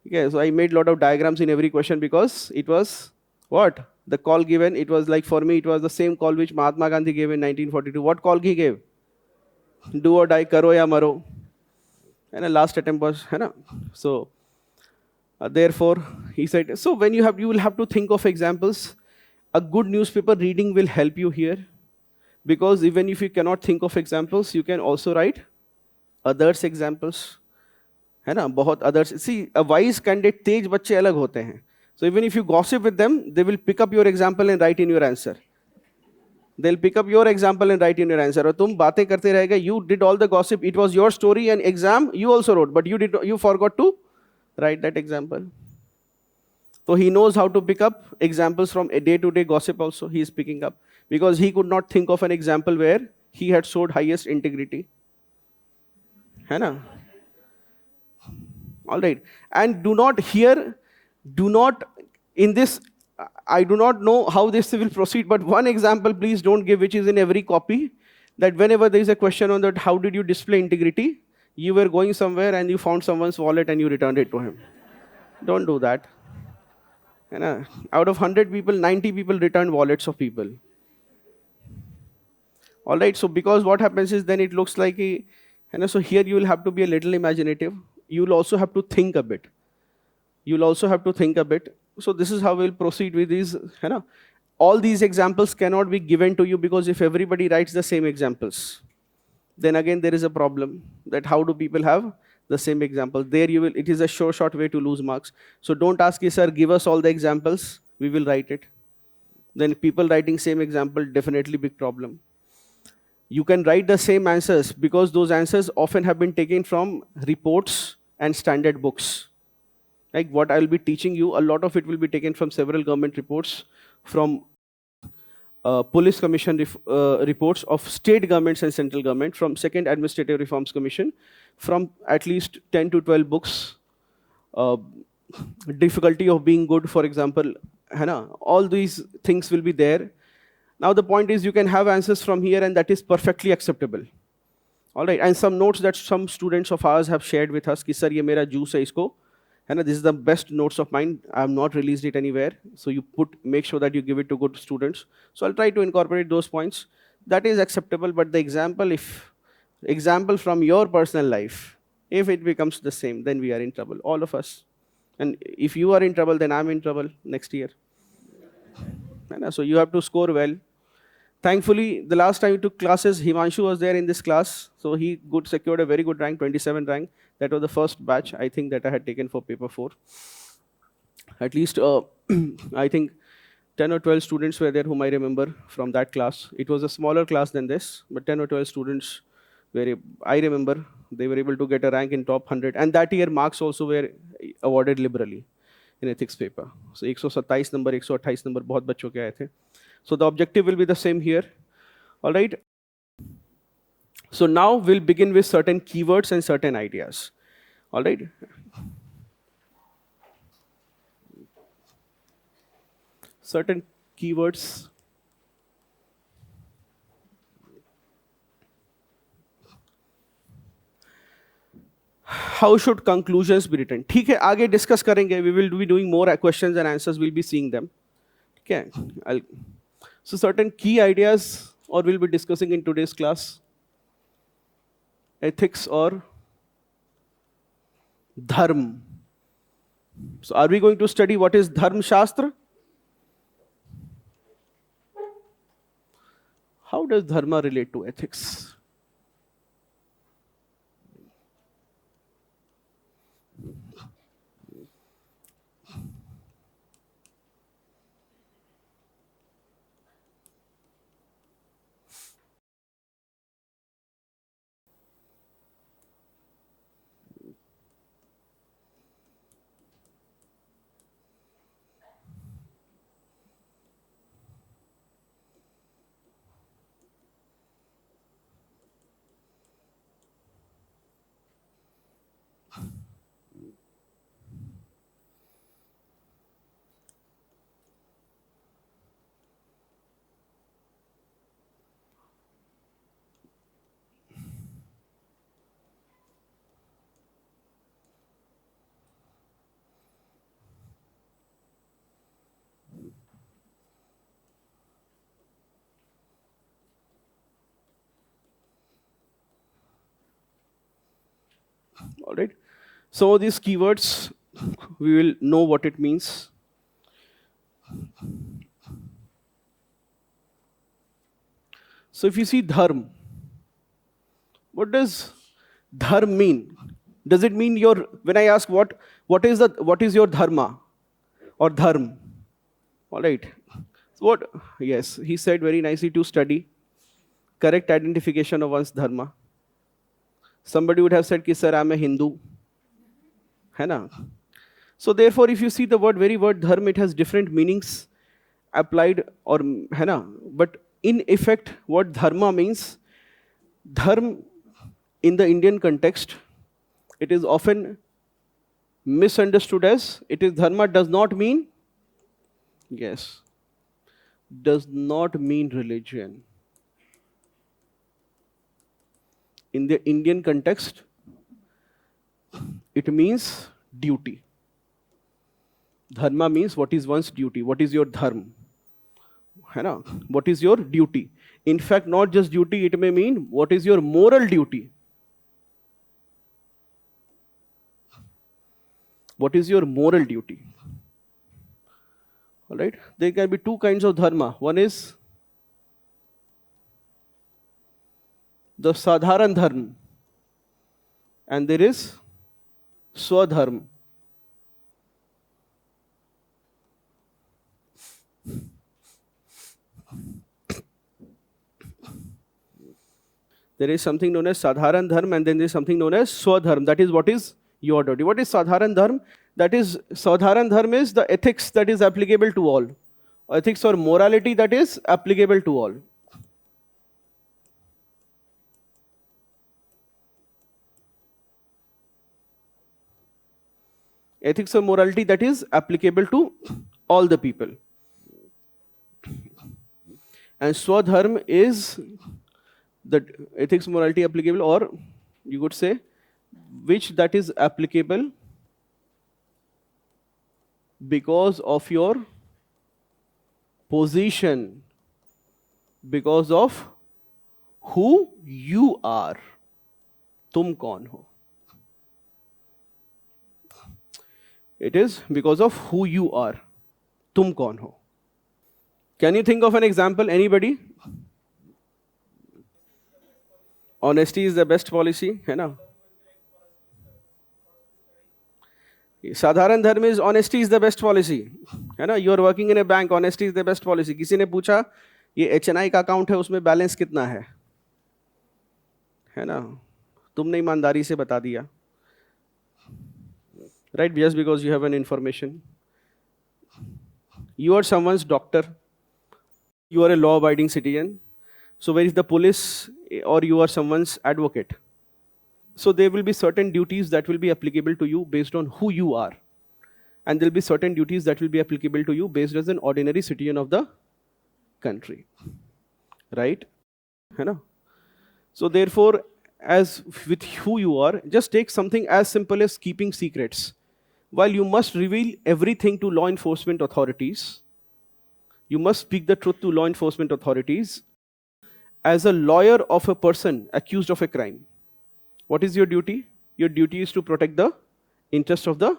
Okay, so I made a lot of diagrams in every question because it was what? The call given, it was like for me, it was the same call which Mahatma Gandhi gave in 1942. What call he gave? Do or die, karo ya maro. And the last attempt was, so therefore, he said, so when you will have to think of examples. A good newspaper reading will help you here, because even if you cannot think of examples, you can also write others examples. है ना, बहुत others. See, a wise candidate, तेज बच्चे अलग होते हैं. So even if you gossip with them, they will pick up your example and write in your answer. They'll pick up your example and write in your answer. और तुम बातें करते रहेगा, you did all the gossip, it was your story and exam you also wrote, but you forgot to write that example. So he knows how to pick up examples from a day-to-day gossip also. He is picking up, because he could not think of an example where he had showed highest integrity. है ना? All right. And do not, in this, I do not know how this will proceed, but one example please don't give, which is in every copy, that whenever there is a question on that, how did you display integrity? You were going somewhere and you found someone's wallet and you returned it to him. Don't do that. है ना? Out of 100 people, 90 people return wallets of people. All right, so because what happens is then it looks like so here you will have to be a little imaginative. You will also have to think a bit. So this is how we'll proceed with these. All these examples cannot be given to you, because if everybody writes the same examples, then again there is a problem, that how do people have the same examples? There it is a short way to lose marks. So don't ask, sir, give us all the examples, we will write it. Then people writing same example, definitely big problem. You can write the same answers, because those answers often have been taken from reports and standard books. Like what I'll be teaching you, a lot of it will be taken from several government reports, from police commission reports of state governments and central government, from second administrative reforms commission, from at least 10 to 12 books. Difficulty of being good, for example, all these things will be there. Now the point is, you can have answers from here, and that is perfectly acceptable. All right, and some notes that some students of ours have shared with us, कि sir ये मेरा juice है इसको, this is the best notes of mine. I have not released it anywhere. So you make sure that you give it to good students. So I'll try to incorporate those points. That is acceptable, but the example from your personal life, if it becomes the same, then we are in trouble, all of us. And if you are in trouble, then I'm in trouble next year. So you have to score well. Thankfully, the last time we took classes, Himanshu was there in this class. So he secured a very good rank, 27 rank. That was the first batch, I think, that I had taken for paper 4. At least, I think 10 or 12 students were there whom I remember from that class. It was a smaller class than this, but 10 or 12 students, I remember, they were able to get a rank in top 100. And that year, marks also were awarded liberally in ethics paper. So 127 number, 128 number, बहुत बच्चों के आए थे. So the objective will be the same here. All right. So now we'll begin with certain keywords and certain ideas. All right. Certain keywords. How should conclusions be written? ठीक है, आगे discuss करेंगे. We will be doing more questions and answers. We'll be seeing them. Okay. So certain key ideas, or we'll be discussing in today's class. Ethics or dharma. So are we going to study what is dharma shastra? How does dharma relate to ethics? All right. So these keywords, we will know what it means. So if you see dharma, what does dharma mean? Does it mean your, when I ask what is your dharma or dharma? All right. So what? Yes, he said very nicely to study, correct identification of one's dharma. Somebody would have said, ki, sir, I'm a Hindu. है ना? So therefore, if you see the very word dharma, it has different meanings applied or है ना? But in effect, what dharma means, dharma in the Indian context, it is often misunderstood as, it is dharma does not mean, yes, does not mean religion. In the Indian context, it means duty. Dharma means what is one's duty, what is your dharma. है ना? What is your duty? In fact, not just duty, it may mean what is your moral duty. What is your moral duty? All right? There can be two kinds of dharma. One is the sadharan dharma, and there is swadharma. There is something known as sadharan dharma, and then there is something known as swadharma. That is what is your duty. What is sadharan dharma? That is, sadharan dharma is the ethics that is applicable to all. Ethics or morality that is applicable to all. Ethics or morality that is applicable to all the people. And swadharma is the ethics morality applicable, or you could say which that is applicable because of your position, because of who you are. Tum kaun ho? It is because of who you are. Tum kaun ho? Can you think of an example? Anybody? Honesty is the best policy, है ना? साधारण धर्म is honesty is the best policy, है ना? You are working in a bank, honesty is the best policy. किसी ने पूछा ये HNI का अकाउंट है, उसमें बैलेंस कितना है ना? तुमने ईमानदारी से बता दिया, right? Just because you have an information. You are someone's doctor. You are a law-abiding citizen. So where is the police, or you are someone's advocate? So there will be certain duties that will be applicable to you based on who you are. And there will be certain duties that will be applicable to you based as an ordinary citizen of the country. Right? है ना? So therefore, as with who you are, just take something as simple as keeping secrets. While you must reveal everything to law enforcement authorities, you must speak the truth to law enforcement authorities. As a lawyer of a person accused of a crime, what is your duty? Your duty is to protect the interest of the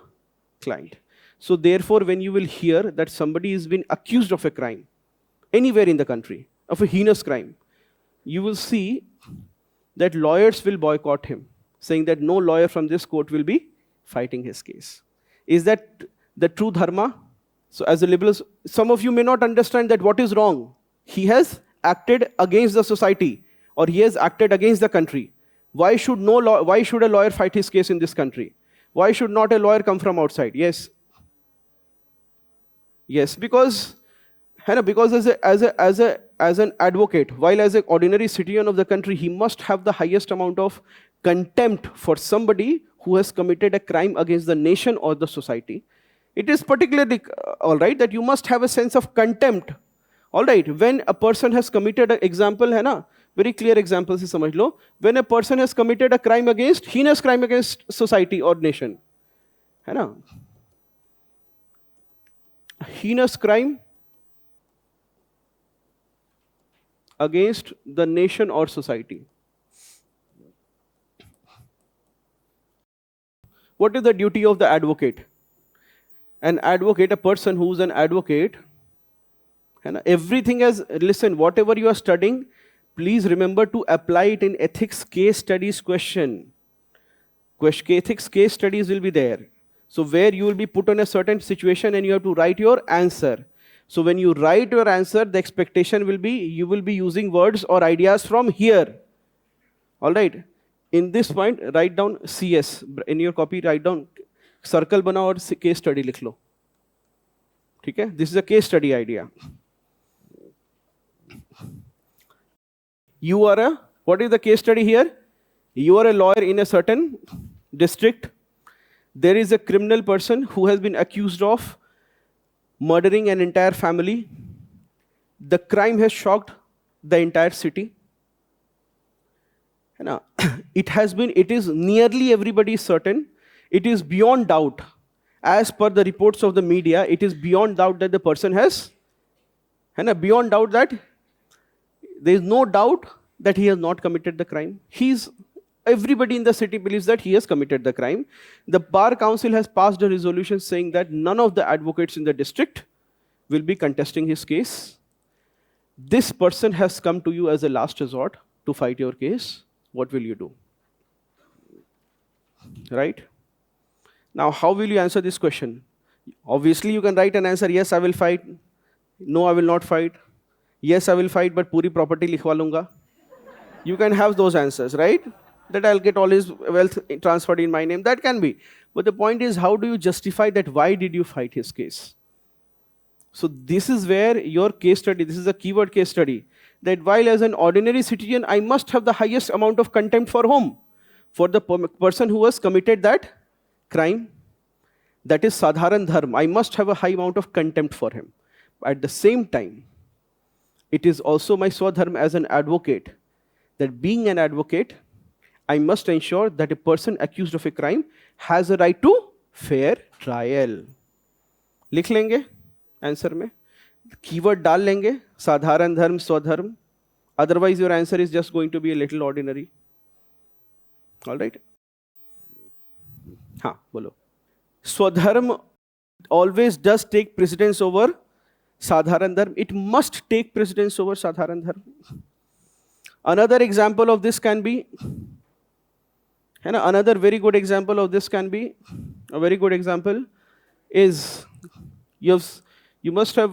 client. So therefore, when you will hear that somebody has been accused of a crime, anywhere in the country, of a heinous crime, you will see that lawyers will boycott him, saying that no lawyer from this court will be fighting his case. Is that the true dharma? So as a liberal, some of you may not understand that what is wrong. He has acted against the society, or he has acted against the country. Why should a lawyer fight his case in this country? Why should not a lawyer come from outside? Yes. Yes, because as an advocate, while as an ordinary citizen of the country, he must have the highest amount of contempt for somebody who has committed a crime against the nation or the society. It is particularly all right that you must have a sense of contempt. All right, when a person has committed an example, है ना, very clear example से समझ लो. When a person has committed a crime against, heinous crime against society or nation, है ना, heinous crime against the nation or society. What is the duty of the advocate? An advocate, a person who is an advocate, everything as, listen, whatever you are studying, Please remember to apply it in ethics case studies question. Ethics case studies will be there. So where you will be put in a certain situation and you have to write your answer. So when you write your answer, the expectation will be you will be using words or ideas from here. All right. In this point, write down CS. In your copy, write down circle बनाओ और case study लिख लो. ठीक है? This is a case study idea. You are a, what is the case study here? You are a lawyer in a certain district. There is a criminal person who has been accused of murdering an entire family. The crime has shocked the entire city. It is nearly everybody certain. It is beyond doubt. As per the reports of the media, it is beyond doubt that the person has, beyond doubt that there is no doubt that he has not committed the crime. Everybody in the city believes that he has committed the crime. The Bar Council has passed a resolution saying that none of the advocates in the district will be contesting his case. This person has come to you as a last resort to fight your case. What will you do? Right? Now, how will you answer this question? Obviously, you can write an answer, yes, I will fight. No, I will not fight. Yes, I will fight, but puri property likhwa lunga. You can have those answers, right? That I'll get all his wealth transferred in my name. That can be. But the point is, how do you justify that? Why did you fight his case? So this is where your case study, this is a keyword case study, that while as an ordinary citizen, I must have the highest amount of contempt for whom? For the person who has committed that crime. That is sadharan dharma. I must have a high amount of contempt for him. At the same time, it is also my swadharma as an advocate, that being an advocate, I must ensure that a person accused of a crime has a right to fair trial. लिख लेंगे answer में, keyword डाल लेंगे, साधारण धर्म, स्वधर्म. Otherwise, your answer is just going to be a little ordinary. All right? हाँ, बोलो. Swadharma always does take precedence over sadharan dharma. It must take precedence over sadharan dharma. Another example of this can be, another very good example of this can be, a very good example is, you must have,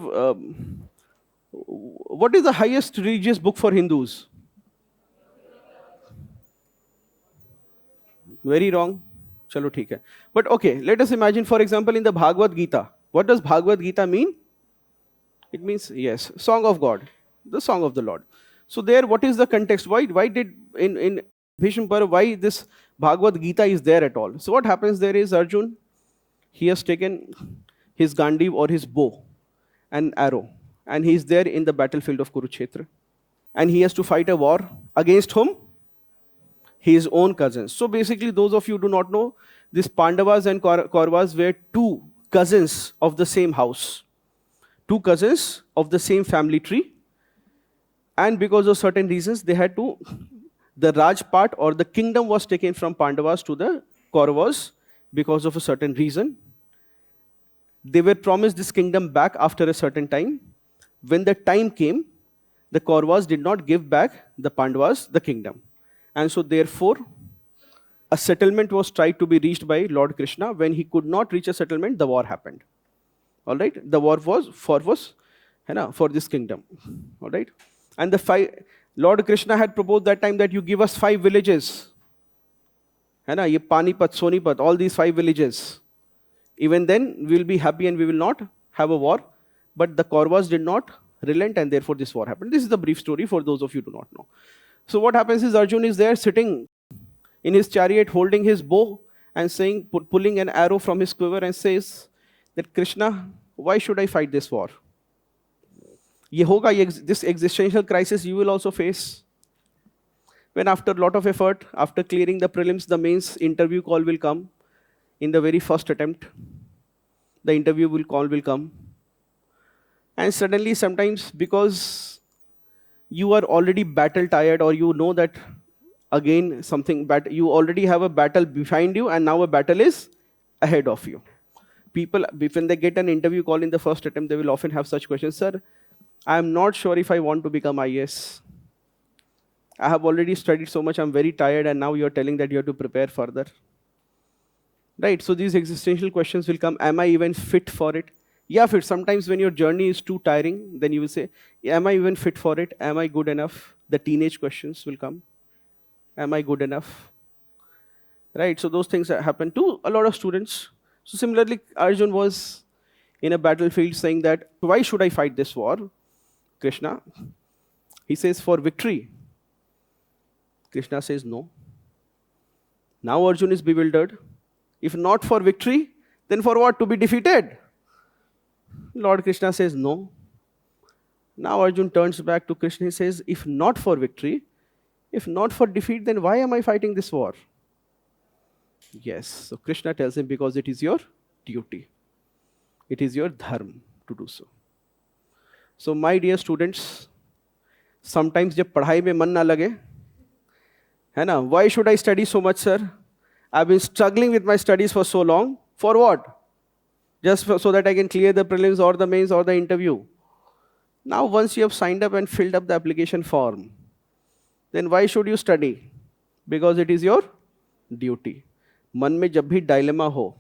what is the highest religious book for Hindus? Very wrong. Chalo, theek hai. But okay, let us imagine, for example, in the Bhagavad Gita. What does Bhagavad Gita mean? It means, yes, song of God, the song of the Lord. So there, what is the context? Why did, in Bhishma Parva, why this Bhagavad Gita is there at all? So what happens there is Arjun, he has taken his Gandiv or his bow and arrow, and he is there in the battlefield of Kurukshetra. And he has to fight a war against whom? His own cousins. So basically, those of you who do not know, these Pandavas and Kauravas were two cousins of the same house. Two cousins of the same family tree. And because of certain reasons, they had to, the Raj part or the kingdom was taken from Pandavas to the Kauravas because of a certain reason. They were promised this kingdom back after a certain time. When the time came, the Kauravas did not give back the Pandavas the kingdom. And so therefore, a settlement was tried to be reached by Lord Krishna. When he could not reach a settlement, the war happened. All right? The war was for this kingdom. All right? And Lord Krishna had proposed that time that you give us 5 villages. Ye Panipat, Sonipat, all these 5 villages. Even then, we will be happy and we will not have a war. But the Kauravas did not relent, and therefore this war happened. This is the brief story for those of you who do not know. So what happens is Arjun is there sitting in his chariot holding his bow and saying, pulling an arrow from his quiver and says that, Krishna, why should I fight this war? This existential crisis you will also face. When after a lot of effort, after clearing the prelims, the mains interview call will come. In the very first attempt, the interview call will come. And suddenly, sometimes because you are already battle tired, or you know that again you already have a battle behind you, and now a battle is ahead of you. People, when they get an interview call in the first attempt, they will often have such questions. Sir, I am not sure if I want to become IAS. I have already studied so much, I'm very tired, and now you're telling that you have to prepare further. Right? So these existential questions will come. Am I even fit for it? Yeah, fit. Sometimes when your journey is too tiring, then you will say, am I even fit for it? Am I good enough? The teenage questions will come. Am I good enough? Right? So those things happen to a lot of students. So similarly, Arjun was in a battlefield saying that, why should I fight this war, Krishna? He says, for victory. Krishna says, no. Now Arjun is bewildered. If not for victory, then for what? To be defeated. Lord Krishna says, no. Now Arjun turns back to Krishna. He says, if not for victory, if not for defeat, then why am I fighting this war? Yes. So Krishna tells him, because it is your duty. It is your dharma to do so. So my dear students, sometimes जब पढ़ाई में मन ना लगे, है ना? Why should I study so much, sir? I've been struggling with my studies for so long. For what? Just so that I can clear the prelims or the mains or the interview. Now, once you have signed up and filled up the application form, then why should you study? Because it is your duty. मन में जब भी dilemma हो,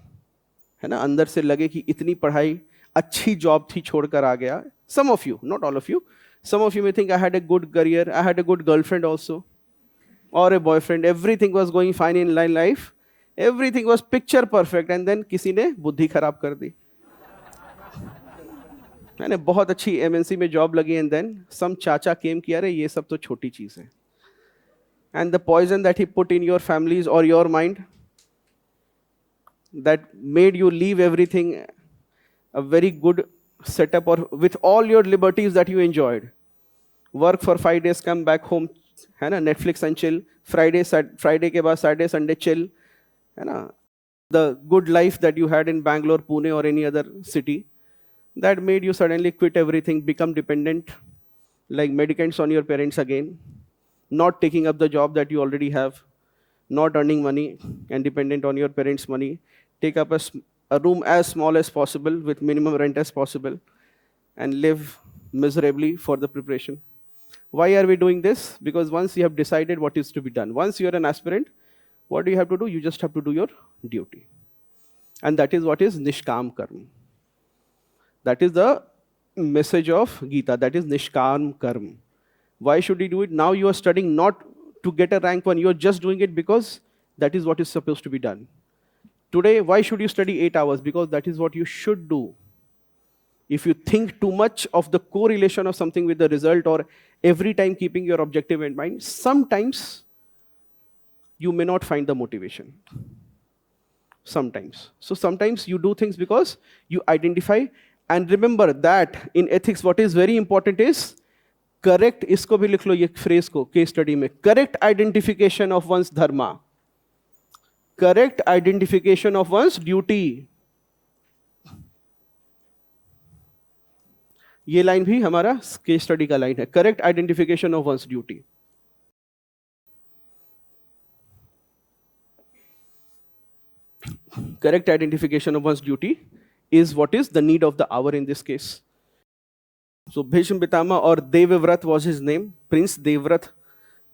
है ना, अंदर से लगे कि इतनी पढ़ाई, अच्छी जॉब थी, छोड़कर आ गया. Some of you, not all of you, some of you may think I had a good career, I had a good girlfriend also, or a boyfriend, everything was going fine in life, everything was picture perfect, and then किसी ने बुद्धि खराब कर दी. मैंने बहुत अच्छी MNC में job लगी, and then some चाचा came कि अरे ये सब तो छोटी चीज है. And the poison that he put in your families or your mind, that made you leave everything, a very good setup, or with all your liberties that you enjoyed. Work for 5 days, come back home, है ना, Netflix and chill. Friday के बाद Saturday, Sunday chill, है ना. The good life that you had in Bangalore, Pune, or any other city, that made you suddenly quit everything, become dependent, like mendicants on your parents again, not taking up the job that you already have, not earning money and dependent on your parents' money, take up a room as small as possible with minimum rent as possible, and live miserably for the preparation. Why are we doing this? Because once you have decided what is to be done, once you are an aspirant, what do you have to do? You just have to do your duty. And that is what is Nishkam Karma. That is the message of Gita. That is Nishkam Karma. Why should you do it? Now you are studying not to get a rank 1. You are just doing it because that is what is supposed to be done. Today, why should you study 8 hours? Because that is what you should do. If you think too much of the correlation of something with the result, or every time keeping your objective in mind, sometimes you may not find the motivation. Sometimes. So sometimes you do things because you identify. And remember that in ethics, what is very important is correct, इसको भी लिख लो ये phrase को case study में, correct identification of one's dharma, correct identification of one's duty. ये line भी हमारा case study का लाइन है, correct identification of once duty. Correct identification of one's duty is what is the need of the hour in this case. So Bhishma Pitama, or Devavrat was his name. Prince Devavrat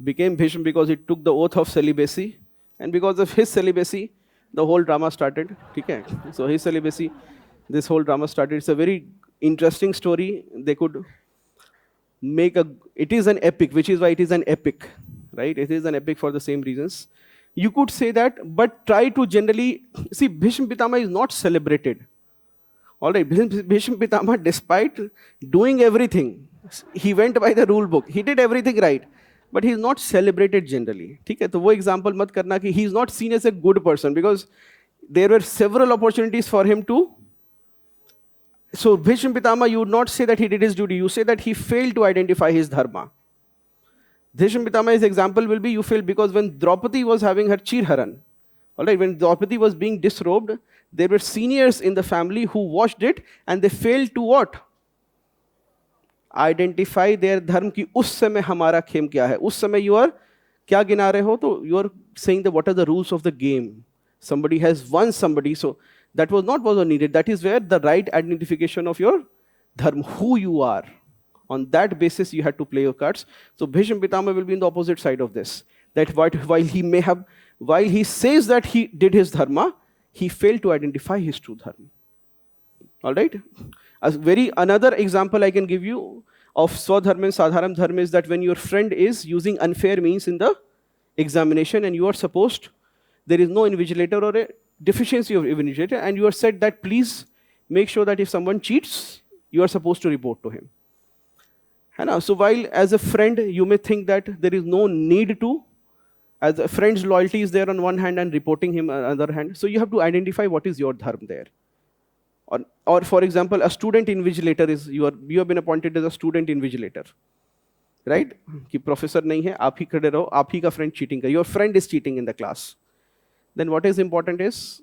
became Bhishma because he took the oath of celibacy, and because of his celibacy, the whole drama started. Okay? So his celibacy, this whole drama started. It's a very interesting story. They could make it is an epic, which is why it is an epic, right? It is an epic for the same reasons. You could say that, but try to generally, see, Bhishma Pitama is not celebrated. All right, Bhishma Pitama, despite doing everything, he went by the rule book. He did everything right, but he is not celebrated generally. ठीक है, तो वो example मत करना कि he is not seen as a good person, because there were several opportunities for him to. So Bhishma Pitama, you would not say that he did his duty. You say that he failed to identify his dharma. Bhishma Pitama's example will be, you failed because when Draupadi was having her Chirharan, all right, when Draupadi was being disrobed, there were seniors in the family who watched it, and they failed to what? Identify their dharma ki us samay hamara Khem क्या है. उस समय you are क्या गिना रहे हो? तो you are saying that what are the rules of the game. Somebody has won somebody, so that was not what was needed. That is where the right identification of your dharma, who you are, On that basis, you had to play your cards. So Bhishma Pitama will be in the opposite side of this. That while he says that he did his dharma, he failed to identify his true dharma. All right? Another example I can give you of Swadharma and Sadharam Dharma is that when your friend is using unfair means in the examination and you are supposed, there is no invigilator or a deficiency of invigilator, and you are said that please make sure that if someone cheats, you are supposed to report to him. So while as a friend, you may think that there is no need to, as a friend's loyalty is there on one hand and reporting him on the other hand, so you have to identify what is your dharma there. Or for example, a student invigilator is, you have been appointed as a student invigilator. Right? कि professor नहीं है, आप ही खड़े रहो, आप ही का friend cheating कर, your friend is cheating in the class. Then what is important is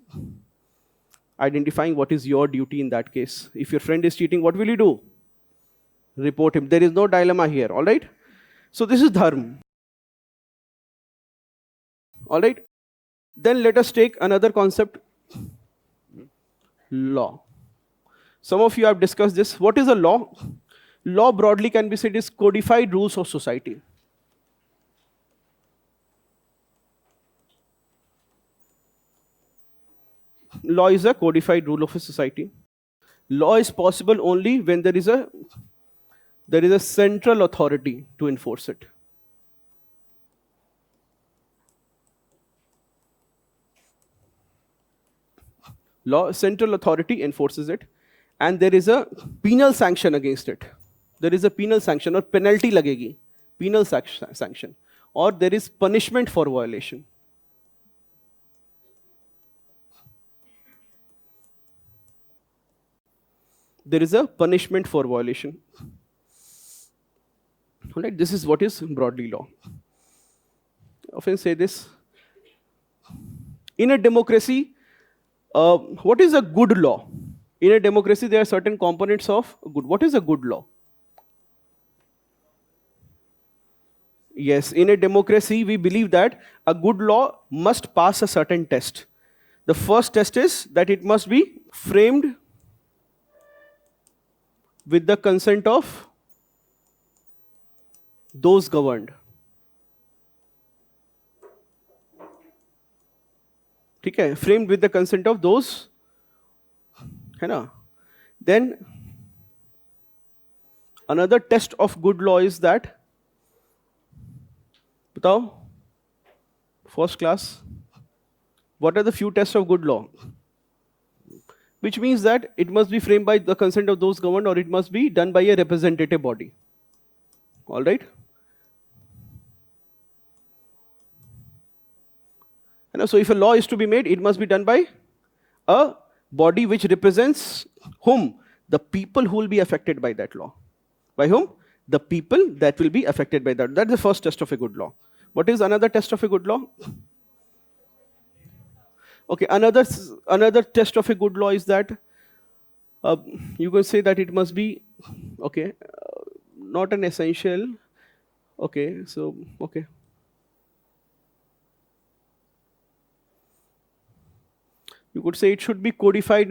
identifying what is your duty in that case. If your friend is cheating, what will you do? Report him. There is no dilemma here, all right? So this is dharma. All right? Then let us take another concept, law. Some of you have discussed this. What is a law? Law broadly can be said is codified rules of society. Law is a codified rule of a society. Law is possible only when there is a central authority to enforce it. Law, central authority enforces it, and there is a penal sanction against it. There is a penal sanction or penalty lagegi, penal sanction, or there is punishment for violation. There is a punishment for violation. All right, this is what is broadly law. I often say this. In a democracy, what is a good law? In a democracy, there are certain components of good. What is a good law? Yes, in a democracy, we believe that a good law must pass a certain test. The first test is that it must be framed with the consent of those governed. Okay, framed with the consent of those. Then another test of good law is that, बताओ, first class, what are the few tests of good law? Which means that it must be framed by the consent of those governed, or it must be done by a representative body. All right? So if a law is to be made, it must be done by a body which represents whom? The people who will be affected by that law. By whom? The people that will be affected by that. That's the first test of a good law. What is another test of a good law? Okay, another test of a good law is that you can say that it must be, okay, not an essential. Okay, so, okay. You could say it should be codified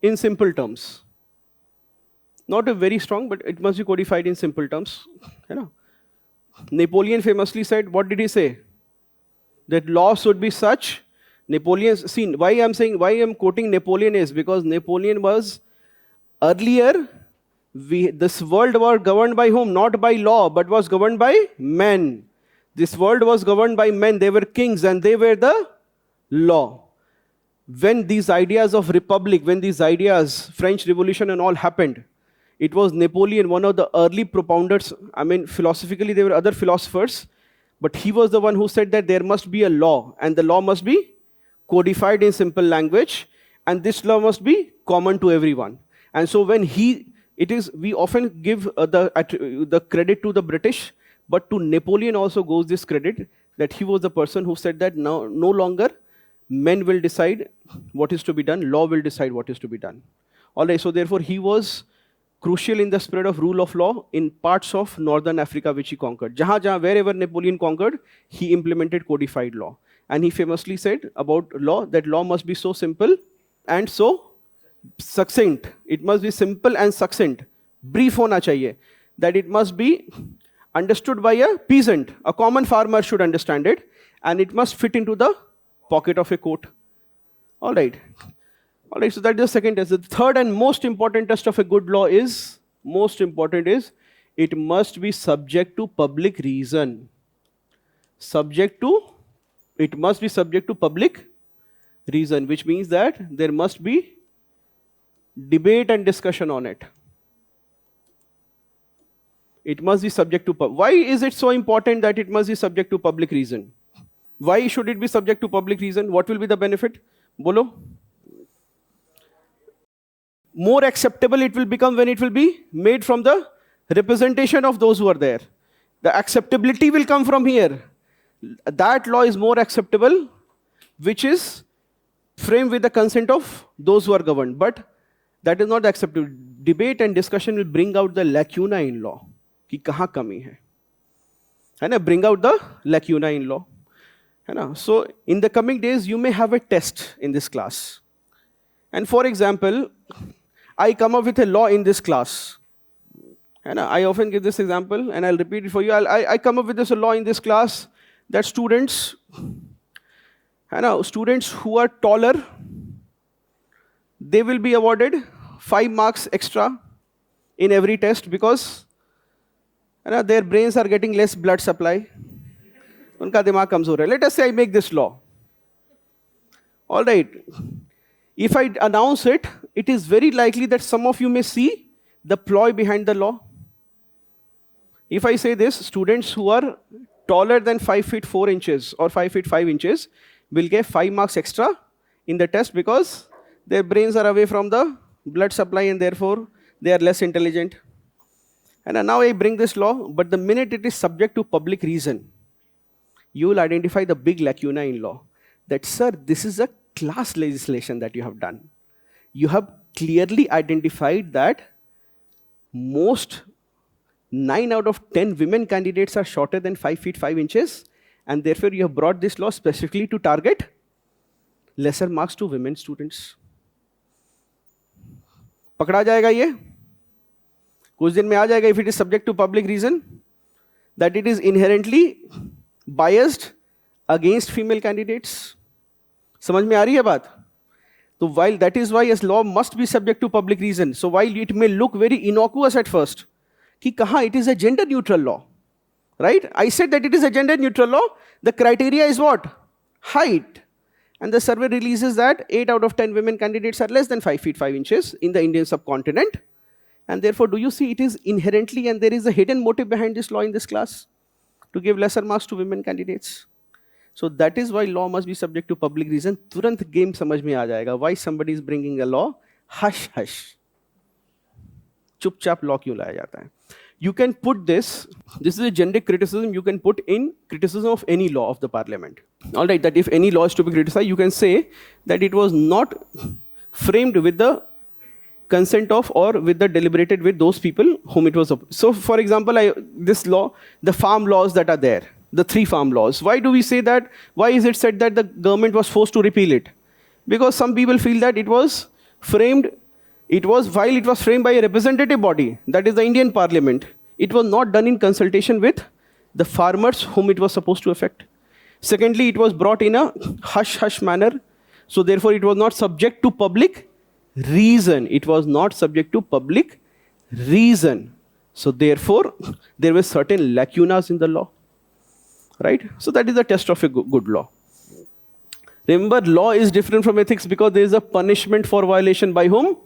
in simple terms. Not a very strong, but it must be codified in simple terms. Napoleon famously said, what did he say? That law should be such. Napoleon's seen. Why I'm quoting Napoleon is because Napoleon was earlier. This world was governed by whom? Not by law, but was governed by men. This world was governed by men. They were kings and they were the law. When these ideas of republic, when these ideas, French Revolution and all happened, it was Napoleon, one of the early propounders. I mean, philosophically, there were other philosophers, but he was the one who said that there must be a law, and the law must be codified in simple language, and this law must be common to everyone. And so when we often give the credit to the British, but to Napoleon also goes this credit that he was the person who said that no longer men will decide what is to be done, law will decide what is to be done. All right, so therefore he was crucial in the spread of rule of law in parts of northern Africa which he conquered. Wherever Napoleon conquered, he implemented codified law. And he famously said about law that law must be so simple and so succinct, it must be simple and succinct, brief hona chahiye, that it must be understood by a peasant, a common farmer should understand it, and it must fit into the pocket of a coat. All right. All right, so that is the second test. The third and most important test of a good law is, it must be subject to public reason. It must be subject to public reason, which means that there must be debate and discussion on it. It must be subject to why is it so important that it must be subject to public reason? Why should it be subject to public reason? What will be the benefit? Bolo. More acceptable it will become when it will be made from the representation of those who are there. The acceptability will come from here. That law is more acceptable, which is framed with the consent of those who are governed. But that is not acceptable. Debate and discussion will bring out the lacuna in law. कि कहाँ कमी है ना? Bring out the lacuna in law. है ना? So in the coming days, you may have a test in this class. And for example, I come up with a law in this class. And I often give this example, and I'll repeat it for you. I come up with this law in this class that students who are taller, they will be awarded 5 marks extra in every test because their brains are getting less blood supply. Unka dimag kamzor hai. Let us say I make this law. All right. If I announce it, it is very likely that some of you may see the ploy behind the law. If I say this, students who are taller than 5 feet 4 inches or 5 feet 5 inches will get 5 marks extra in the test because their brains are away from the blood supply and therefore they are less intelligent. And now I bring this law, but the minute it is subject to public reason, you will identify the big lacuna in law. That, sir, this is a class legislation that you have done. You have clearly identified that most 9 out of 10 women candidates are shorter than 5 feet 5 inches, and therefore you have brought this law specifically to target lesser marks to women students. पकड़ा जाएगा ये? कुछ दिन में आ जाएगा if it is subject to public reason, that it is inherently biased against female candidates. समझ में आ रही है बात? So while that is why as law must be subject to public reason, so while it may look very innocuous at first, कि कहाँ it is a gender neutral law, right? I said that it is a gender neutral law. The criteria is what? Height. And the survey releases that 8 out of 10 women candidates are less than 5 feet 5 inches in the Indian subcontinent. And therefore, do you see it is inherently, and there is a hidden motive behind this law in this class to give lesser marks to women candidates. So that is why law must be subject to public reason. तुरंत game समझ में आ जाएगा. Why somebody is bringing a law? Hush, hush. चुपचाप law क्यों लाया जाता है? You can put this is a generic criticism you can put in criticism of any law of the parliament. All right, that if any law is to be criticized, you can say that it was not framed with the consent of or with the deliberated with those people whom it was. So for example, this law, the farm laws that are there, the 3 farm laws, why do we say that? Why is it said that the government was forced to repeal it? Because some people feel that it was framed, while it was framed by a representative body, that is the Indian Parliament, it was not done in consultation with the farmers whom it was supposed to affect. Secondly, it was brought in a hush-hush manner, so therefore it was not subject to public reason. It was not subject to public reason. So therefore, there were certain lacunas in the law. Right? So that is the test of a good law. Remember, law is different from ethics because there is a punishment for violation by whom?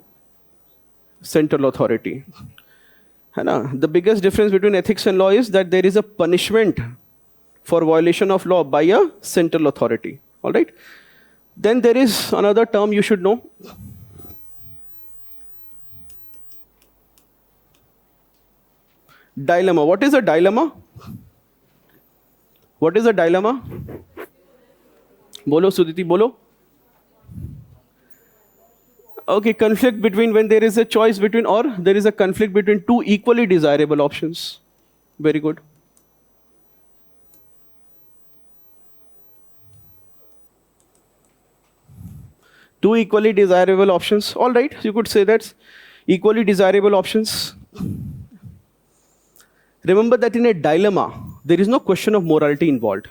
Central authority. The biggest difference between ethics and law is that there is a punishment for violation of law by a central authority. All right? Then there is another term you should know. Dilemma. What is a dilemma? What is a dilemma? Bolo, Sudhiti, bolo. Okay, conflict between when there is a choice between or there is a conflict between 2 equally desirable options. Very good. Two equally desirable options. All right, you could say that's equally desirable options. Remember that in a dilemma, there is no question of morality involved.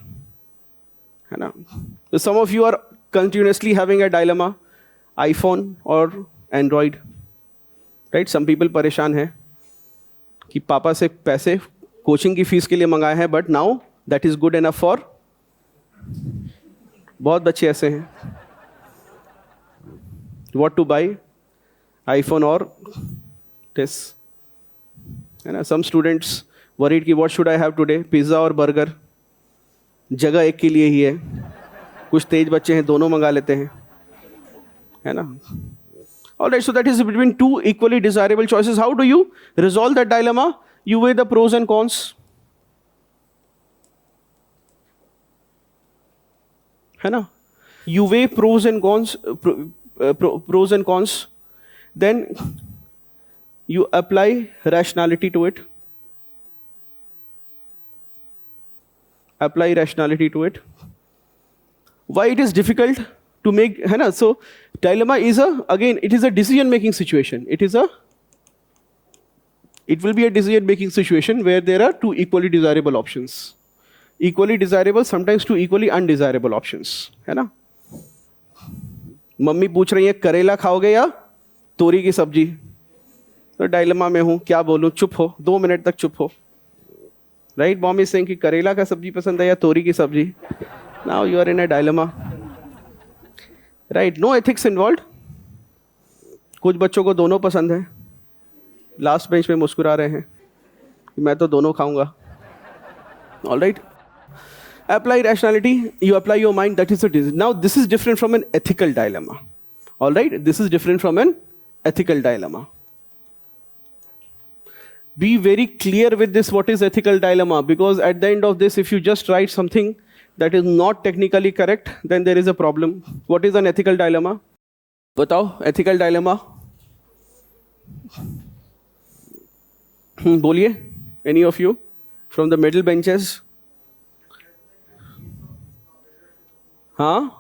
So some of you are continuously having a dilemma, iPhone or Android. Right? Some people परेशान हैं कि पापा से पैसे coaching की fees के लिए मंगाए हैं, but now that is good enough for. बहुत बच्चे ऐसे हैं. What to buy? iPhone or this. Some students worried कि what should I have today? Pizza और burger. जगह एक के लिए ही है. कुछ तेज बच्चे हैं, दोनों मंगा लेते हैं, है ना? All right, so that is between two equally desirable choices. How do you resolve that dilemma? You weigh the pros and cons. है ना? You weigh pros and cons, pros and cons. Then you apply rationality to it. Apply rationality to it. Why it is difficult to make, है ना? So dilemma is again, it is a decision-making situation. It will be a decision-making situation where there are two equally desirable options. Equally desirable, sometimes two equally undesirable options, है ना? Mummy पूछ रही है करेला खाओगे या तोरी की सब्जी? तो डायलेमा में हूँ, क्या बोलूँ? चुप हो, 2 मिनट तक चुप हो. Right? Mom is saying कि करेला का सब्जी पसंद है या तोरी की सब्जी? Now you are in a dilemma. Right? No ethics involved. कुछ बच्चों को दोनों पसंद है. लास्ट बेंच में मुस्कुरा रहे हैं कि मैं तो दोनों खाऊंगा. All right? Apply rationality. You apply your mind. That is a decision. Now this is different from an ethical dilemma. All right? This is different from an ethical dilemma. Be very clear with this, what is ethical dilemma, because at the end of this, if you just write something that is not technically correct, then there is a problem. What is an ethical dilemma? बताओ, ethical dilemma. बोलिए, any of you from the middle benches? हाँ?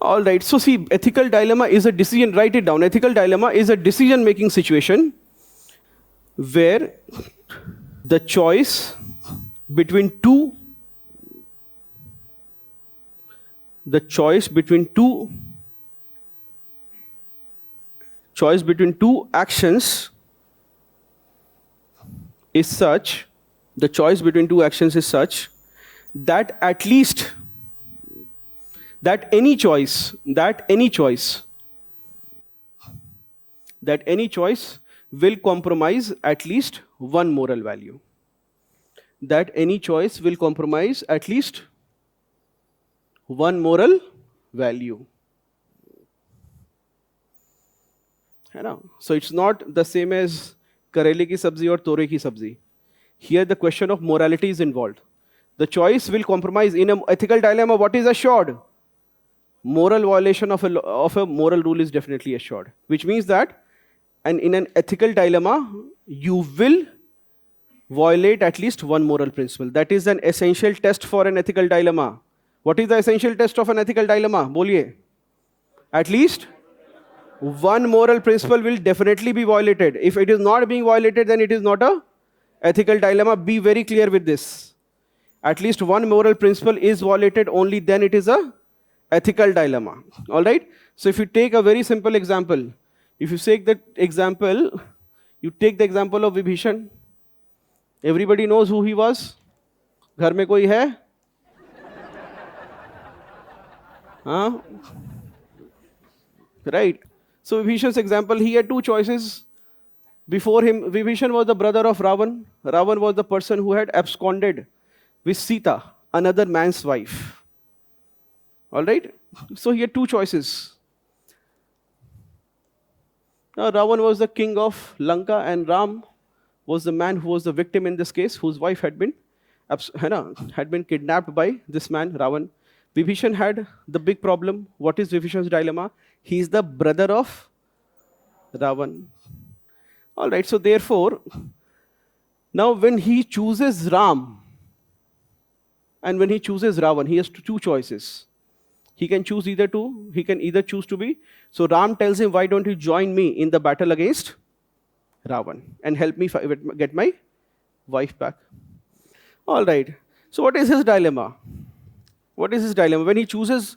All right, so see, ethical dilemma is a decision, write it down. Ethical dilemma is a decision-making situation where the choice between two actions is such, that at least that any choice will compromise at least one moral value. That any choice will compromise at least one moral value. है ना? So it's not the same as करेले की सब्जी और तोरे की सब्जी. Here the question of morality is involved. The choice will compromise. In an ethical dilemma, what is assured? Moral violation of a moral rule is definitely assured, which means that in an ethical dilemma, you will violate at least one moral principle. That is an essential test for an ethical dilemma. What is the essential test of an ethical dilemma? बोलिए. At least one moral principle will definitely be violated. If it is not being violated, then it is not a ethical dilemma. Be very clear with this. At least one moral principle is violated, only then it is a ethical dilemma. All right? So if you take a very simple example, if you take the example of Vibhishan. Everybody knows who he was? घर में कोई है? हाँ? Right. So Vibhishan's example, he had two choices. Before him, Vibhishan was the brother of Ravan. Ravan was the person who had absconded with Sita, another man's wife. All right? So he had two choices. Now Ravan was the king of Lanka and Ram was the man who was the victim in this case, whose wife had been kidnapped by this man, Ravan. Vibhishan had the big problem. What is Vibhishan's dilemma? He is the brother of Ravan. All right, so therefore, now when he chooses Ram, And when he chooses Ravan, he has two choices. He can choose either two. He can either choose to be. So Ram tells him, why don't you join me in the battle against Ravan and help me get my wife back? All right. So what is his dilemma? What is his dilemma? When he chooses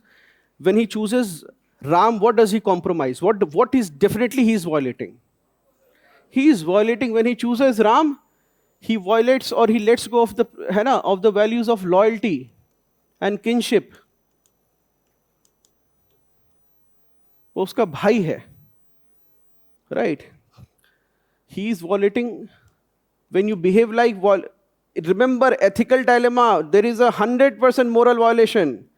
Ram, what does he compromise? What is definitely he is violating? He is violating when he chooses Ram. He violates or he lets go of the values of loyalty and kinship. वो उसका भाई है, right? He is violating when you behave like. Remember, ethical dilemma. There is 100% moral violation.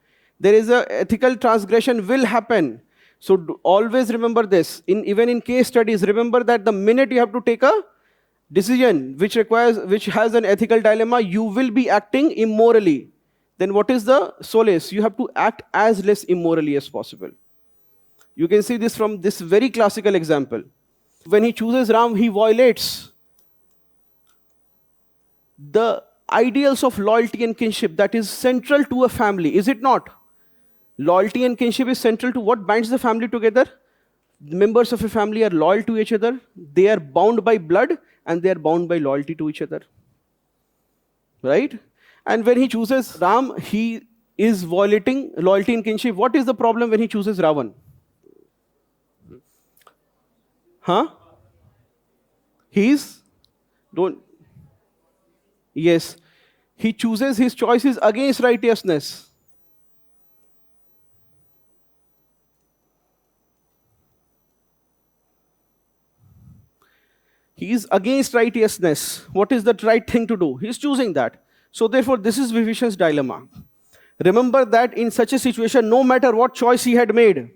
There is a ethical transgression will happen. So always remember this. Even in case studies, remember that the minute you have to take a decision which has an ethical dilemma, you will be acting immorally. Then what is the solace? You have to act as less immorally as possible. You can see this from this very classical example. When he chooses Ram, he violates the ideals of loyalty and kinship that is central to a family, is it not? Loyalty and kinship is central to what binds the family together. The members of a family are loyal to each other. They are bound by blood and they are bound by loyalty to each other. Right? And when he chooses Ram, he is violating loyalty and kinship. What is the problem when he chooses Ravan? Yes. He chooses his choices against righteousness. He is against righteousness. What is the right thing to do? He is choosing that. So therefore, this is Vibhishan's dilemma. Remember that in such a situation, no matter what choice he had made,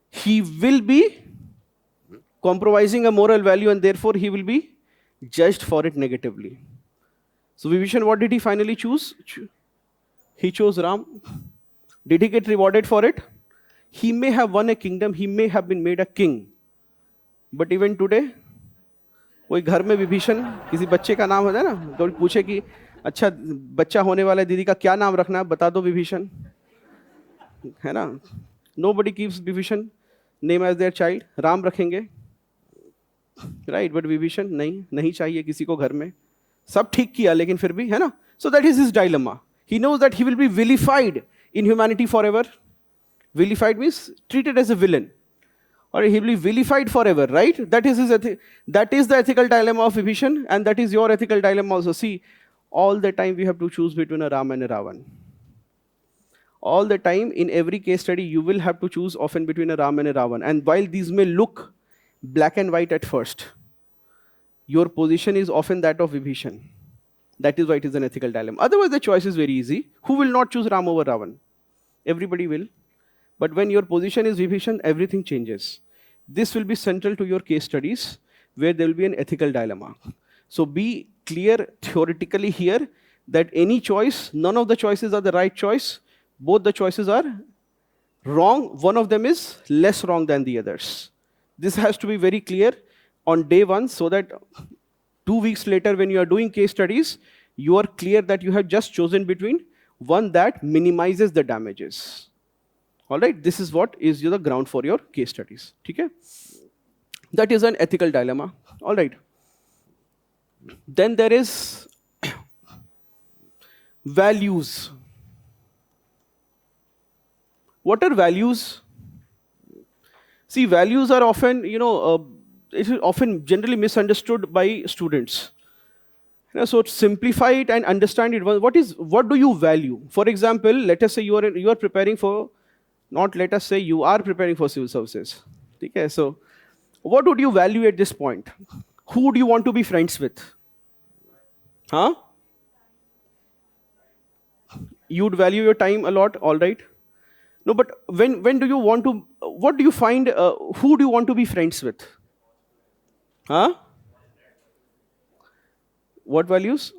he will be compromising a moral value and therefore he will be judged for it negatively. So Vibhishan, what did he finally choose? He chose Ram. Did he get rewarded for it? He may have won a kingdom, he may have been made a king. But even today, कोई घर में विभीषण किसी बच्चे का नाम होता है ना, तो पूछे कि अच्छा बच्चा होने वाला दीदी का क्या नाम रखना, बता दो विभीषण, है ना? Nobody keeps Vibhishan name as their child. Ram रखेंगे, right? But विभीषण नहीं चाहिए किसी को घर में. सब ठीक किया लेकिन फिर भी, है ना? So that is his dilemma. He knows that he will be vilified in humanity forever. Vilified means treated as a villain. Or he will be vilified forever, right? That is the ethical dilemma of Vibhishan, and that is your ethical dilemma also. See, all the time we have to choose between a Ram and a Ravan. All the time, in every case study, you will have to choose often between a Ram and a Ravan. And while these may look black and white at first, your position is often that of Vibhishan. That is why it is an ethical dilemma. Otherwise, the choice is very easy. Who will not choose Ram over Ravan? Everybody will. But when your position is Vibhishan, everything changes. This will be central to your case studies, where there will be an ethical dilemma. So be clear theoretically here that any choice, none of the choices are the right choice. Both the choices are wrong. One of them is less wrong than the others. This has to be very clear on day one, so that 2 weeks later when you are doing case studies, you are clear that you have just chosen between one that minimizes the damages. All right, this is what is the ground for your case studies. Okay? That is an ethical dilemma. All right. Then there is values. What are values? See, values are often, it is often generally misunderstood by students. So simplify it and understand it. What do you value? For example, let us say you are preparing for, not let us say you are preparing for civil services. Okay? So what would you value at this point? Who would you want to be friends with? You would value your time a lot, all right? No, but when do you want to, what do you find, who do you want to be friends with? What values?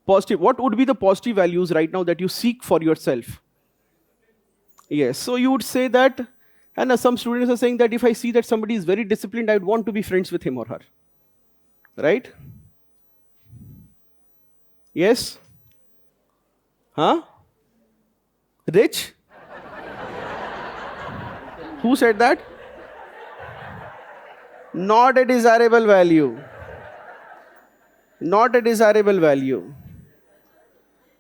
Positive. What would be the positive values right now that you seek for yourself? Yes, so you would say that, and some students are saying that if I see that somebody is very disciplined, I would want to be friends with him or her. Right? Yes? Huh? Rich? Who said that? Not a desirable value. Not a desirable value.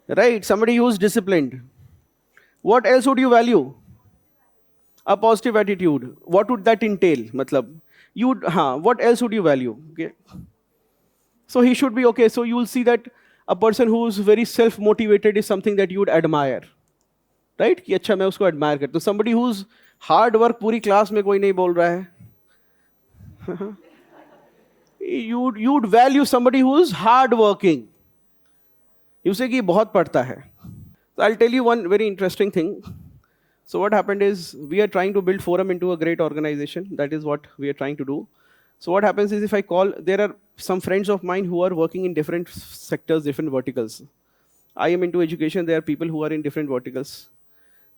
Right? Somebody who's disciplined. What else would you value? A positive attitude. What would that entail? Matlab, what else would you value? Okay. So he should be okay. So you will see that a person who's very self-motivated is something that you would admire. Right? कि अच्छा मैं उसको admire करता हूँ. Somebody who's hard work पूरी class में कोई नहीं बोल रहा है. You'd value somebody who's hard working. You say कि बहुत पढ़ता है. So I'll tell you one very interesting thing. So what happened is we are trying to build Forum into a great organization. That is what we are trying to do. So what happens is if I call, there are some friends of mine who are working in different sectors, different verticals. I am into education. There are people who are in different verticals.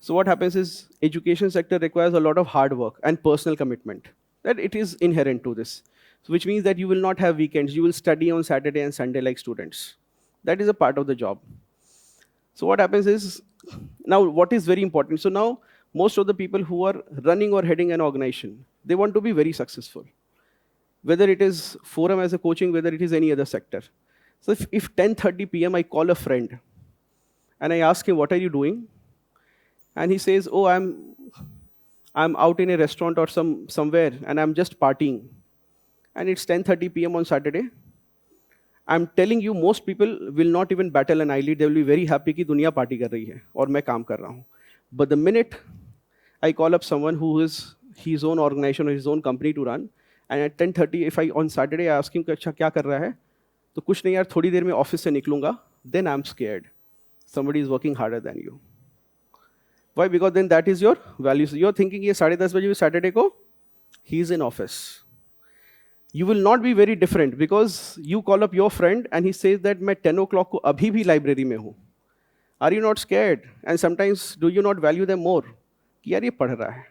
So what happens is education sector requires a lot of hard work and personal commitment. That it is inherent to this. So which means that you will not have weekends. You will study on Saturday and Sunday like students. That is a part of the job. So what happens is, now what is very important? So now most of the people who are running or heading an organization, they want to be very successful. Whether it is Forum as a coaching, whether it is any other sector. So if 10:30 p.m. I call a friend and I ask him, what are you doing? And he says, oh, I'm out in a restaurant or somewhere and I'm just partying. And it's 10:30 p.m. on Saturday. I'm telling you, most people will not even battle an eyelid. They will be very happy कि दुनिया party कर रही है और मैं काम कर रहा हूँ. But the minute I call up someone who is his own organization or his own company to run, and at 10:30, if I on Saturday I ask him कि अच्छा क्या कर रहा है, तो कुछ नहीं यार थोड़ी देर में ऑफिस से निकलूंगा, then I'm scared. Somebody is working harder than you. Why? Because then that is your value. So you're thinking ये 10:30 बजे Saturday को, he is in office. You will not be very different because you call up your friend and he says that मैं 10 o'clock को अभी भी library में हूँ. Are you not scared? And sometimes do you not value them more? कि यार ये पढ़ रहा है.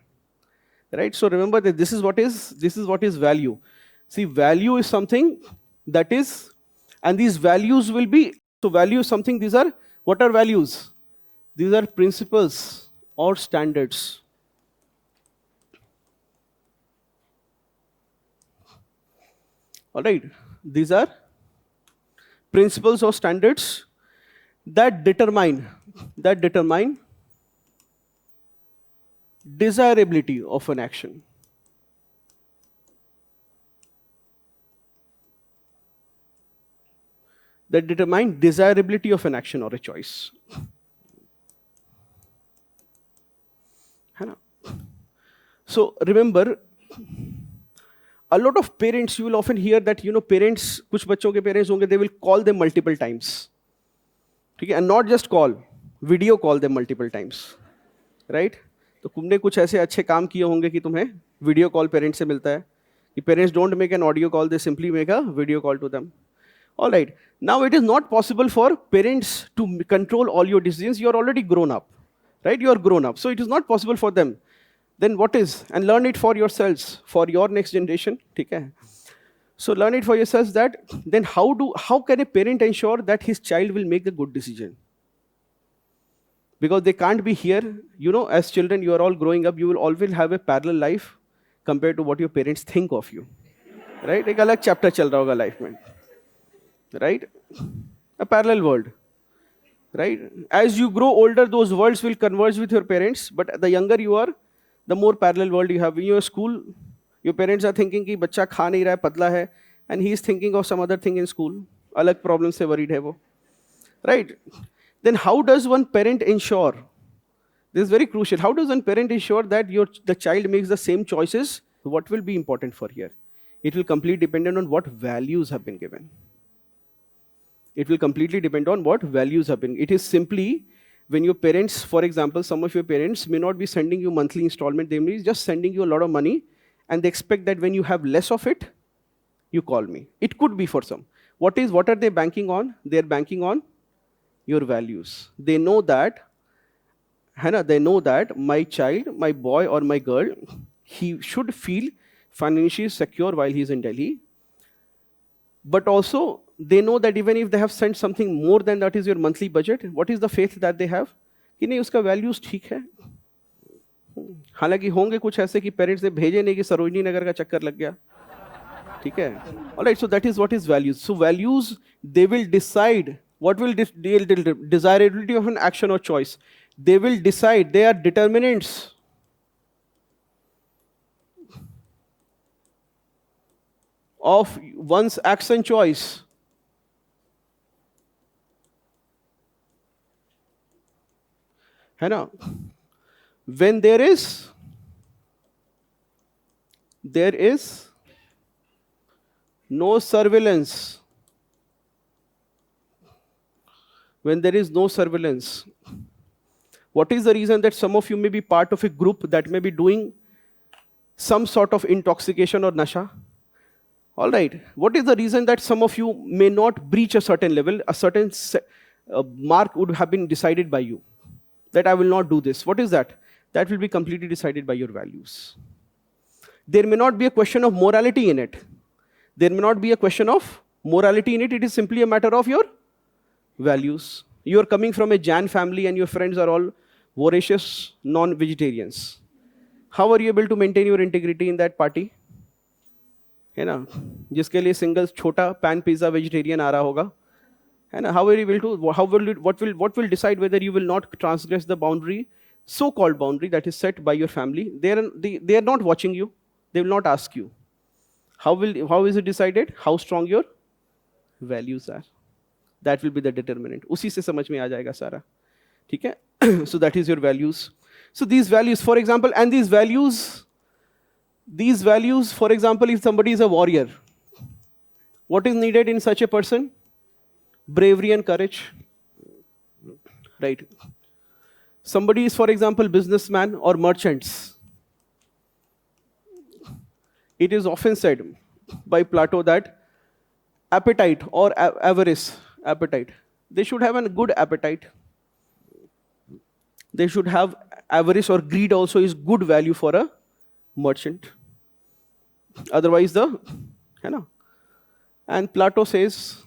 Right? So remember that this is what is value. See, value is something that is, and these values will be, so value is something, these are, what are values? These are principles or standards. All right, these are principles or standards that determine desirability of an action. That determine desirability of an action or a choice. So remember, a lot of parents, you will often hear that, parents, कुछ बच्चों के parents होंगे, they will call them multiple times. ठीक है? And not just call, video call them multiple times. Right? तो तुमने कुछ ऐसे अच्छे काम किए होंगे कि तुम्हें वीडियो कॉल पेरेंट्स से मिलता है कि parents don't make an audio call, they simply make a video call to them. All right. Now it is not possible for parents to control all your decisions. You are already grown up, right? You are grown up, so it is not possible for them. Then what is? And learn it for yourselves, for your next generation. ठीक है? So learn it for yourselves. That then how can a parent ensure that his child will make the good decision? Because they can't be here. As children, you are all growing up. You will always have a parallel life compared to what your parents think of you, right? एक अलग chapter चल रहा होगा life में. Right? A parallel world. Right? As you grow older, those worlds will converge with your parents, but the younger you are, the more parallel world you have. In your school, your parents are thinking कि बच्चा खा नहीं रहा है, पतला है, and he is thinking of some other thing in school. अलग problem से worried है वो. Right? Then how does one parent ensure? This is very crucial. How does one parent ensure that the child makes the same choices? What will be important for here? It will completely depend on what values have been given. It will completely depend on what values have been. It is simply when your parents, for example, some of your parents may not be sending you monthly installment, they may be just sending you a lot of money, and they expect that when you have less of it, you call me. It could be for some. What are they banking on? They're banking on your values. They know that, my child, my boy or my girl, he should feel financially secure while he's in Delhi. But also, they know that even if they have sent something more than that is your monthly budget, what is the faith that they have? कि नहीं उसका values ठीक है. हालांकि होंगे कुछ ऐसे कि पेरेंट्स ने भेजे नहीं कि सरोजनी नगर का चक्कर लग गया. ठीक है. Alright, so that is what is values. So values, they will decide what will desirability of an action or choice. They will decide, they are determinants of one's action choice. है ना? When there is no surveillance, when there is no surveillance, what is the reason that some of you may be part of a group that may be doing some sort of intoxication or nasha? All right. What is the reason that some of you may not breach a certain level, a certain mark would have been decided by you, that I will not do this? What is that? That will be completely decided by your values. There may not be a question of morality in it. There may not be a question of morality in it. It is simply a matter of your values. You are coming from a Jan family and your friends are all voracious non-vegetarians. How are you able to maintain your integrity in that party? है ना, जिसके लिए single छोटा pan pizza vegetarian आ रहा होगा, है ना? How are you able to, what will decide whether you will not transgress the boundary, so-called boundary that is set by your family? They are not watching you. They will not ask you. How is it decided? How strong your values are. That will be the determinant. उसी से समझ में आ जाएगा सारा. ठीक है? So that is your values. So these values, for example, and these values, for example, if somebody is a warrior, what is needed in such a person? Bravery and courage. Right? Somebody is, for example, businessman or merchants. It is often said by Plato that appetite or avarice, they should have a good appetite. They should have avarice or greed also is good value for a merchant. Otherwise, and Plato says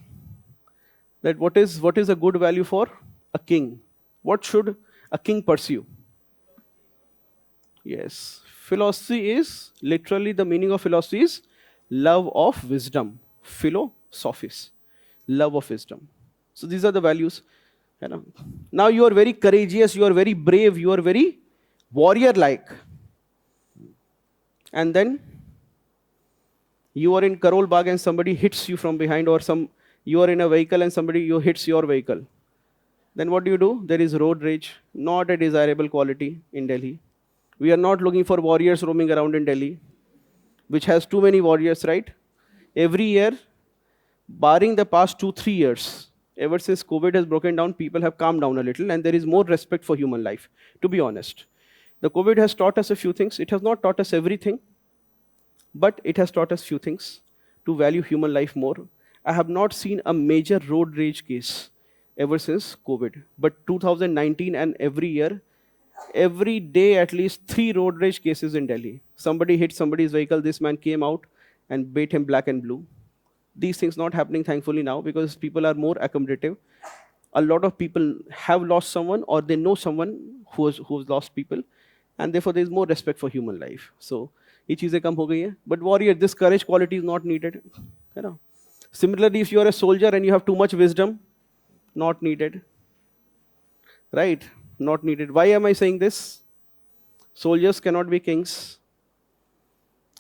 that what is a good value for a king? What should a king pursue? Yes, philosophy is, literally the meaning of philosophy is love of wisdom. Philosophis, love of wisdom. So these are the values. Now you are very courageous, you are very brave, you are very warrior-like. And then you are in Karol Bagh and somebody hits you from behind, or you are in a vehicle and somebody hits your vehicle. Then what do? There is road rage, not a desirable quality in Delhi. We are not looking for warriors roaming around in Delhi, which has too many warriors, right? Every year, barring the past 2-3 years, ever since COVID has broken down, people have calmed down a little and there is more respect for human life, to be honest. The COVID has taught us a few things. It has not taught us everything, but it has taught us few things to value human life more. I have not seen a major road rage case ever since COVID, but 2019 and every year, every day at least 3 road rage cases in Delhi. Somebody hit somebody's vehicle, this man came out and bait him black and blue. These things not happening thankfully now because people are more accommodative. A lot of people have lost someone or they know someone who's lost people, and therefore there is more respect for human life. So, ये चीजें कम हो गई हैं. But warrior, this courage quality is not needed. Similarly, if you are a soldier and you have too much wisdom, not needed. Right? Not needed. Why am I saying this? Soldiers cannot be kings.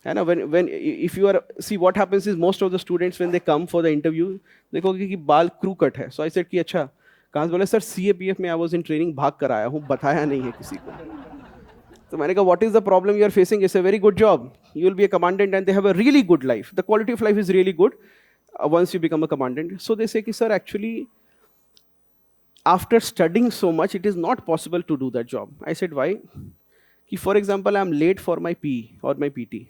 And if you are, see what happens is most of the students when they come for the interview, देखोगे कि बाल crew cut है. So I said कि अच्छा, कहाँ से बोले sir CAPF में I was in training भाग कर आया हूँ, बताया नहीं है किसी को. तो मैंने कहा what is the problem you are facing? It's a very good job. You will be a commandant and they have a really good life. The quality of life is really good once you become a commandant. So they say कि sir actually after studying so much it is not possible to do that job. I said why? कि for example I am late for my PE or my PT.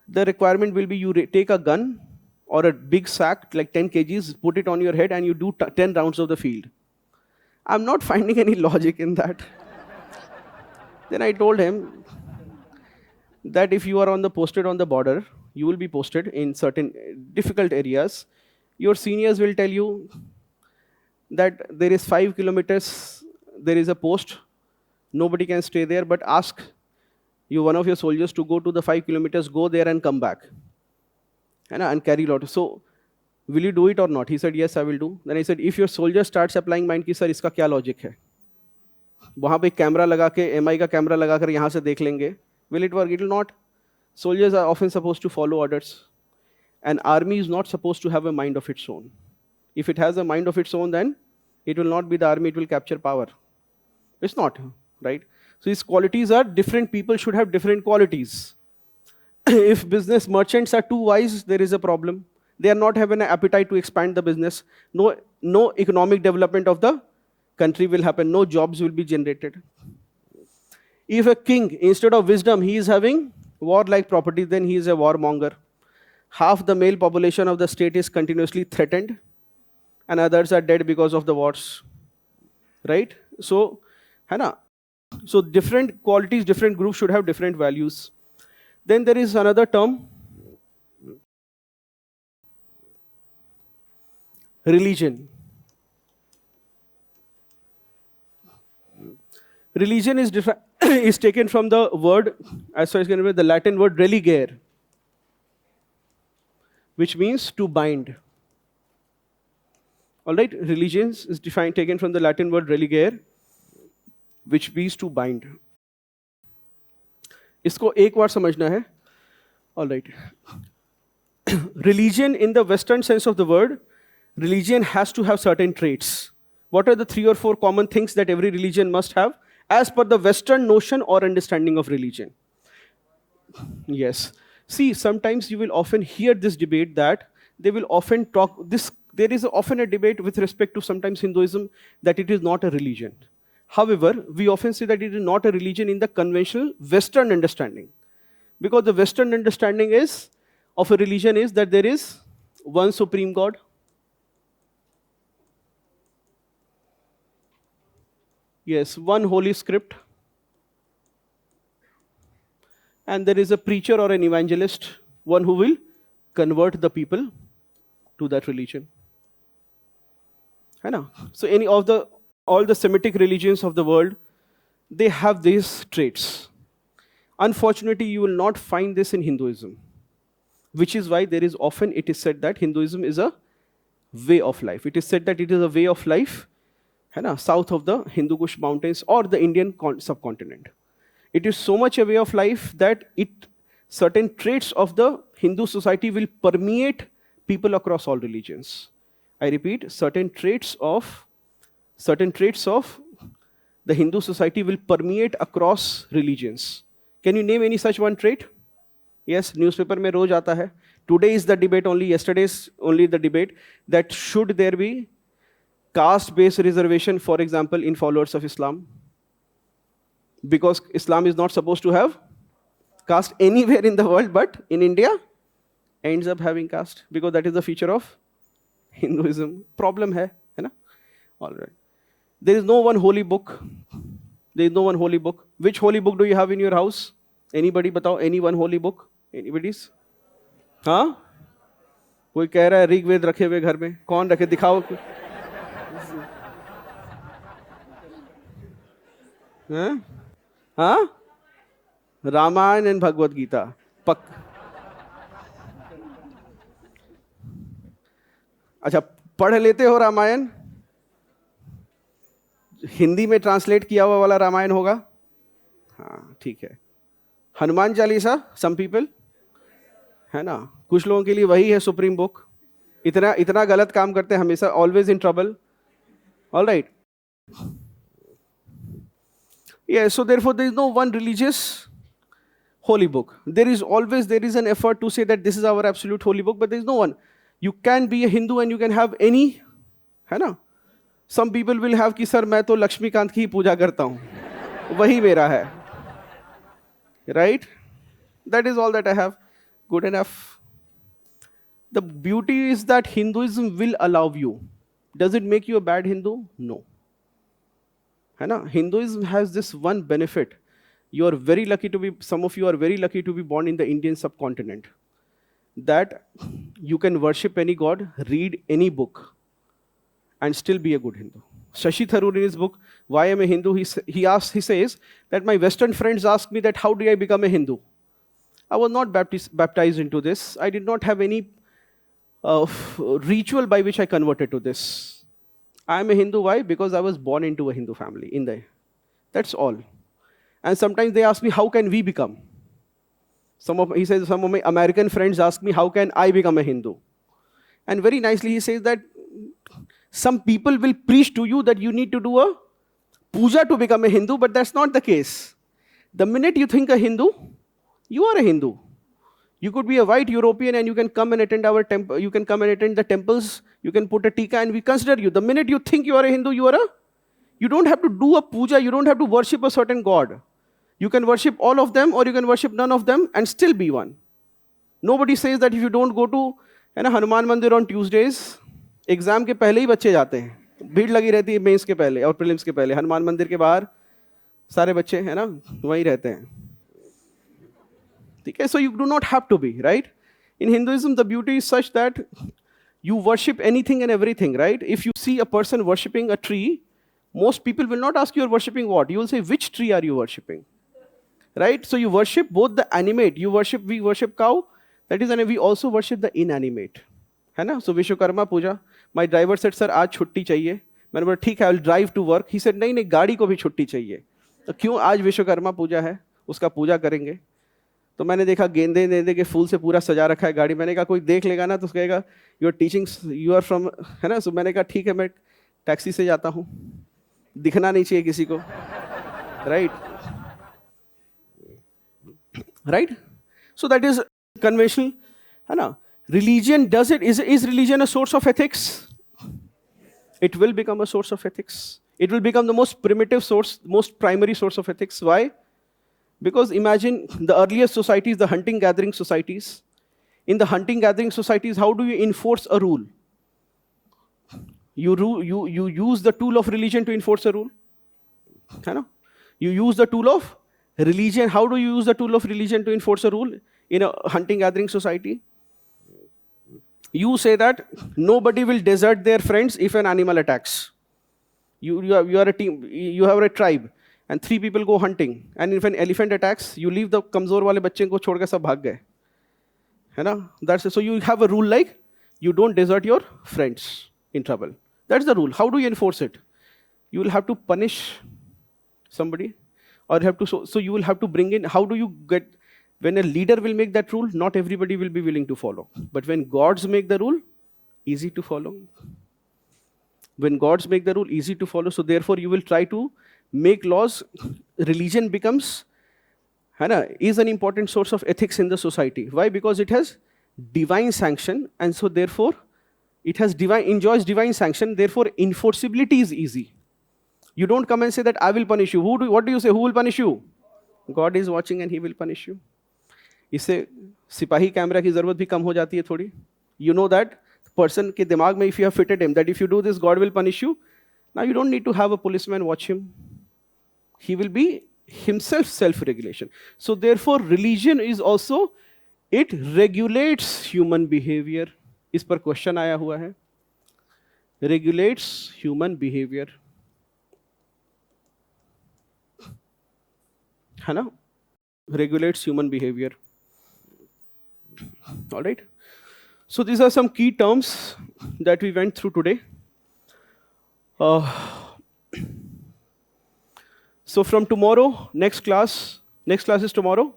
The requirement will be you take a gun or a big sack, like 10 kgs, put it on your head and you do 10 rounds of the field. I'm not finding any logic in that. Then I told him that if you are posted on the border, you will be posted in certain difficult areas Your seniors will tell you that there is 5 kilometers, there is a post, nobody can stay there, but ask one of your soldiers to go to the 5 kilometers, go there and come back, and carry lot. So, will you do it or not? He said, yes, I will do. Then I said, if your soldier starts applying mind ki sir, iska kya logic hai? वहाँ पे camera लगा के MI का camera लगा कर यहाँ से देख लेंगे, will it work? It will not. Soldiers are often supposed to follow orders. An army is not supposed to have a mind of its own. If it has a mind of its own, then it will not be the army, it will capture power. It's not, right? So these qualities are different. People should have different qualities. If business merchants are too wise, there is a problem. They are not having an appetite to expand the business. No economic development of the country will happen. No jobs will be generated. If a king, instead of wisdom, he is having warlike property, then he is a warmonger. Half the male population of the state is continuously threatened, and others are dead because of the wars. Right? So, so different qualities, different groups should have different values. Then there is another term, religion. Religion is is taken from the word, as far as I can remember, the Latin word religare, which means to bind. All right, religion is taken from the Latin word religare, which means to bind. इसको एक बार समझना है. All right. Religion, in the Western sense of the word, religion has to have certain traits. What are the 3 or 4 common things that every religion must have, as per the Western notion or understanding of religion? Yes. See, sometimes you will often hear this debate that they will often talk this. There is often a debate with respect to sometimes Hinduism that it is not a religion. However, we often say that it is not a religion in the conventional Western understanding, because the Western understanding of a religion is that there is one supreme God. Yes, one holy script. And there is a preacher or an evangelist, one who will convert the people to that religion. So all the Semitic religions of the world, they have these traits. Unfortunately, you will not find this in Hinduism, which is why it is said that Hinduism is a way of life. It is said that it is a way of life south of the Hindu Kush mountains or the Indian subcontinent. It is so much a way of life that certain traits of the Hindu society will permeate people across all religions. I repeat, certain traits of the Hindu society will permeate across religions. Can you name any such one trait? Yes, newspaper mein roj aata hai. Today is the debate only, yesterday's only the debate, that should there be caste-based reservation, for example, in followers of Islam? Because Islam is not supposed to have caste anywhere in the world, but in India, ends up having caste, because that is the feature of Hinduism. Problem hai na? All right. There is no one holy book. There is no one holy book. Which holy book do you have in your house? Anybody batao, any one holy book? Anybody's? हाँ? कोई कह रहा है ऋग्वेद रखे हुए घर में. कौन रखे? दिखाओ. हाँ? रामायण एंड भगवत गीता. अच्छा, पढ़ लेते हो रामायण? हिंदी में ट्रांसलेट किया हुआ वाला रामायण होगा? हाँ, ठीक है. हनुमान चालीसा, सम पीपल, है ना? कुछ लोगों के लिए वही है सुप्रीम बुक. इतना गलत काम करते हैं हमेशा, always in trouble. All right. Yeah, so therefore there is no one religious holy book. There is an effort to say that this is our absolute holy book, but there is no one. You can be a Hindu and you can have any, है ना? Some people will have कि sir मैं तो लक्ष्मीकांत की ही पूजा करता हूँ, वही मेरा है. Right? That is all that I have. Good enough. The beauty is that Hinduism will allow you. Does it make you a bad Hindu? No. है ना? Hinduism has this one benefit. Some of you are very lucky to be born in the Indian subcontinent. That you can worship any god, read any book, and still be a good Hindu. Shashi Tharoor in his book, Why Am I Hindu? He says that my Western friends ask me that how do I become a Hindu? I was not baptized into this. I did not have any ritual by which I converted to this. I am a Hindu. Why? Because I was born into a Hindu family. That's all. And sometimes they ask me, how can we become? Some of my American friends ask me, how can I become a Hindu? And very nicely he says that some people will preach to you that you need to do a puja to become a Hindu, but that's not the case. The minute you think a Hindu, you are a Hindu. You could be a white European and you can come and attend our temple. You can come and attend the temples. You can put a tika and we consider you. The minute you think you are a Hindu, you don't have to do a puja. You don't have to worship a certain god. You can worship all of them or you can worship none of them and still be one. Nobody says that if you don't go to Hanuman Mandir on Tuesdays, exam के पहले ही बच्चे जाते हैं, भीड़ लगी रहती है mains के पहले और प्रीलिम्स के पहले, हनुमान मंदिर के बाहर सारे बच्चे है ना वहीं रहते हैं, ठीक है. So you do not have to be, right? In Hinduism, the beauty is such that you worship anything and everything, right? If you see a person worshipping a tree, most people will not ask you are worshipping what. You will say, which tree are you worshipping? Right? So you worship both the animate. We worship cow. That is, and we also worship the inanimate. है ना? So Vishwakarma Puja. My driver said, sir, आज छुट्टी चाहिए. मैंने बोला ठीक है, I will drive to work. He said, नहीं गाड़ी को भी छुट्टी चाहिए. तो क्यों? आज विश्वकर्मा पूजा है, उसका पूजा करेंगे. तो मैंने देखा गेंदे के फूल से पूरा सजा रखा है गाड़ी. मैंने कहा कोई देख लेगा ना तो कहेगा you are teaching, you are from, है ना. सो मैंने कहा ठीक है, मैं टैक्सी से जाता हूँ, दिखना नहीं चाहिए किसी को, right. Right. So that is conventional, है ना. Religion does it. Is religion a source of ethics? It will become a source of ethics. It will become the most primitive source, most primary source of ethics. Why? Because imagine the earliest societies, the hunting-gathering societies. In the hunting-gathering societies, how do you enforce a rule? You use the tool of religion to enforce a rule. You use the tool of religion. How do you use the tool of religion to enforce a rule in a hunting-gathering society? You say that nobody will desert their friends if an animal attacks. You are a team, you have a tribe, and 3 people go hunting. And if an elephant attacks, you leave the kamzor wale bacche ko chhod ke sab bhag gaye. है ना? That's it. So you have a rule like you don't desert your friends in trouble. That's the rule. How do you enforce it? You will have to punish somebody, or you have to. So you will have to bring in. How do you get? When a leader will make that rule, not everybody will be willing to follow. But when gods make the rule, easy to follow. When gods make the rule, easy to follow. So therefore, you will try to make laws. Religion becomes, is an important source of ethics in the society. Why? Because it has divine sanction, and so therefore, it enjoys divine sanction. Therefore, enforceability is easy. You don't come and say that I will punish you. What do you say? Who will punish you? God is watching and He will punish you. इससे सिपाही camera की जरूरत भी कम हो जाती है थोड़ी. You know that person के दिमाग में if you have fitted him that if you do this God will punish you. Now you don't need to have a policeman watch him. He will be himself self-regulation. So therefore religion is also, it regulates human behavior. इस पर question आया हुआ है. Regulates human behavior. है ना? Regulates human behavior. All right. So these are some key terms that we went through today. So from tomorrow, next class is tomorrow?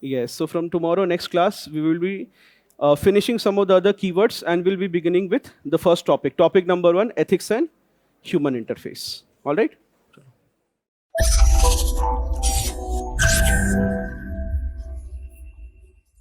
Yes. So from tomorrow, next class, we will be finishing some of the other keywords and we'll be beginning with the first topic. Topic number 1, ethics and human interface. All right.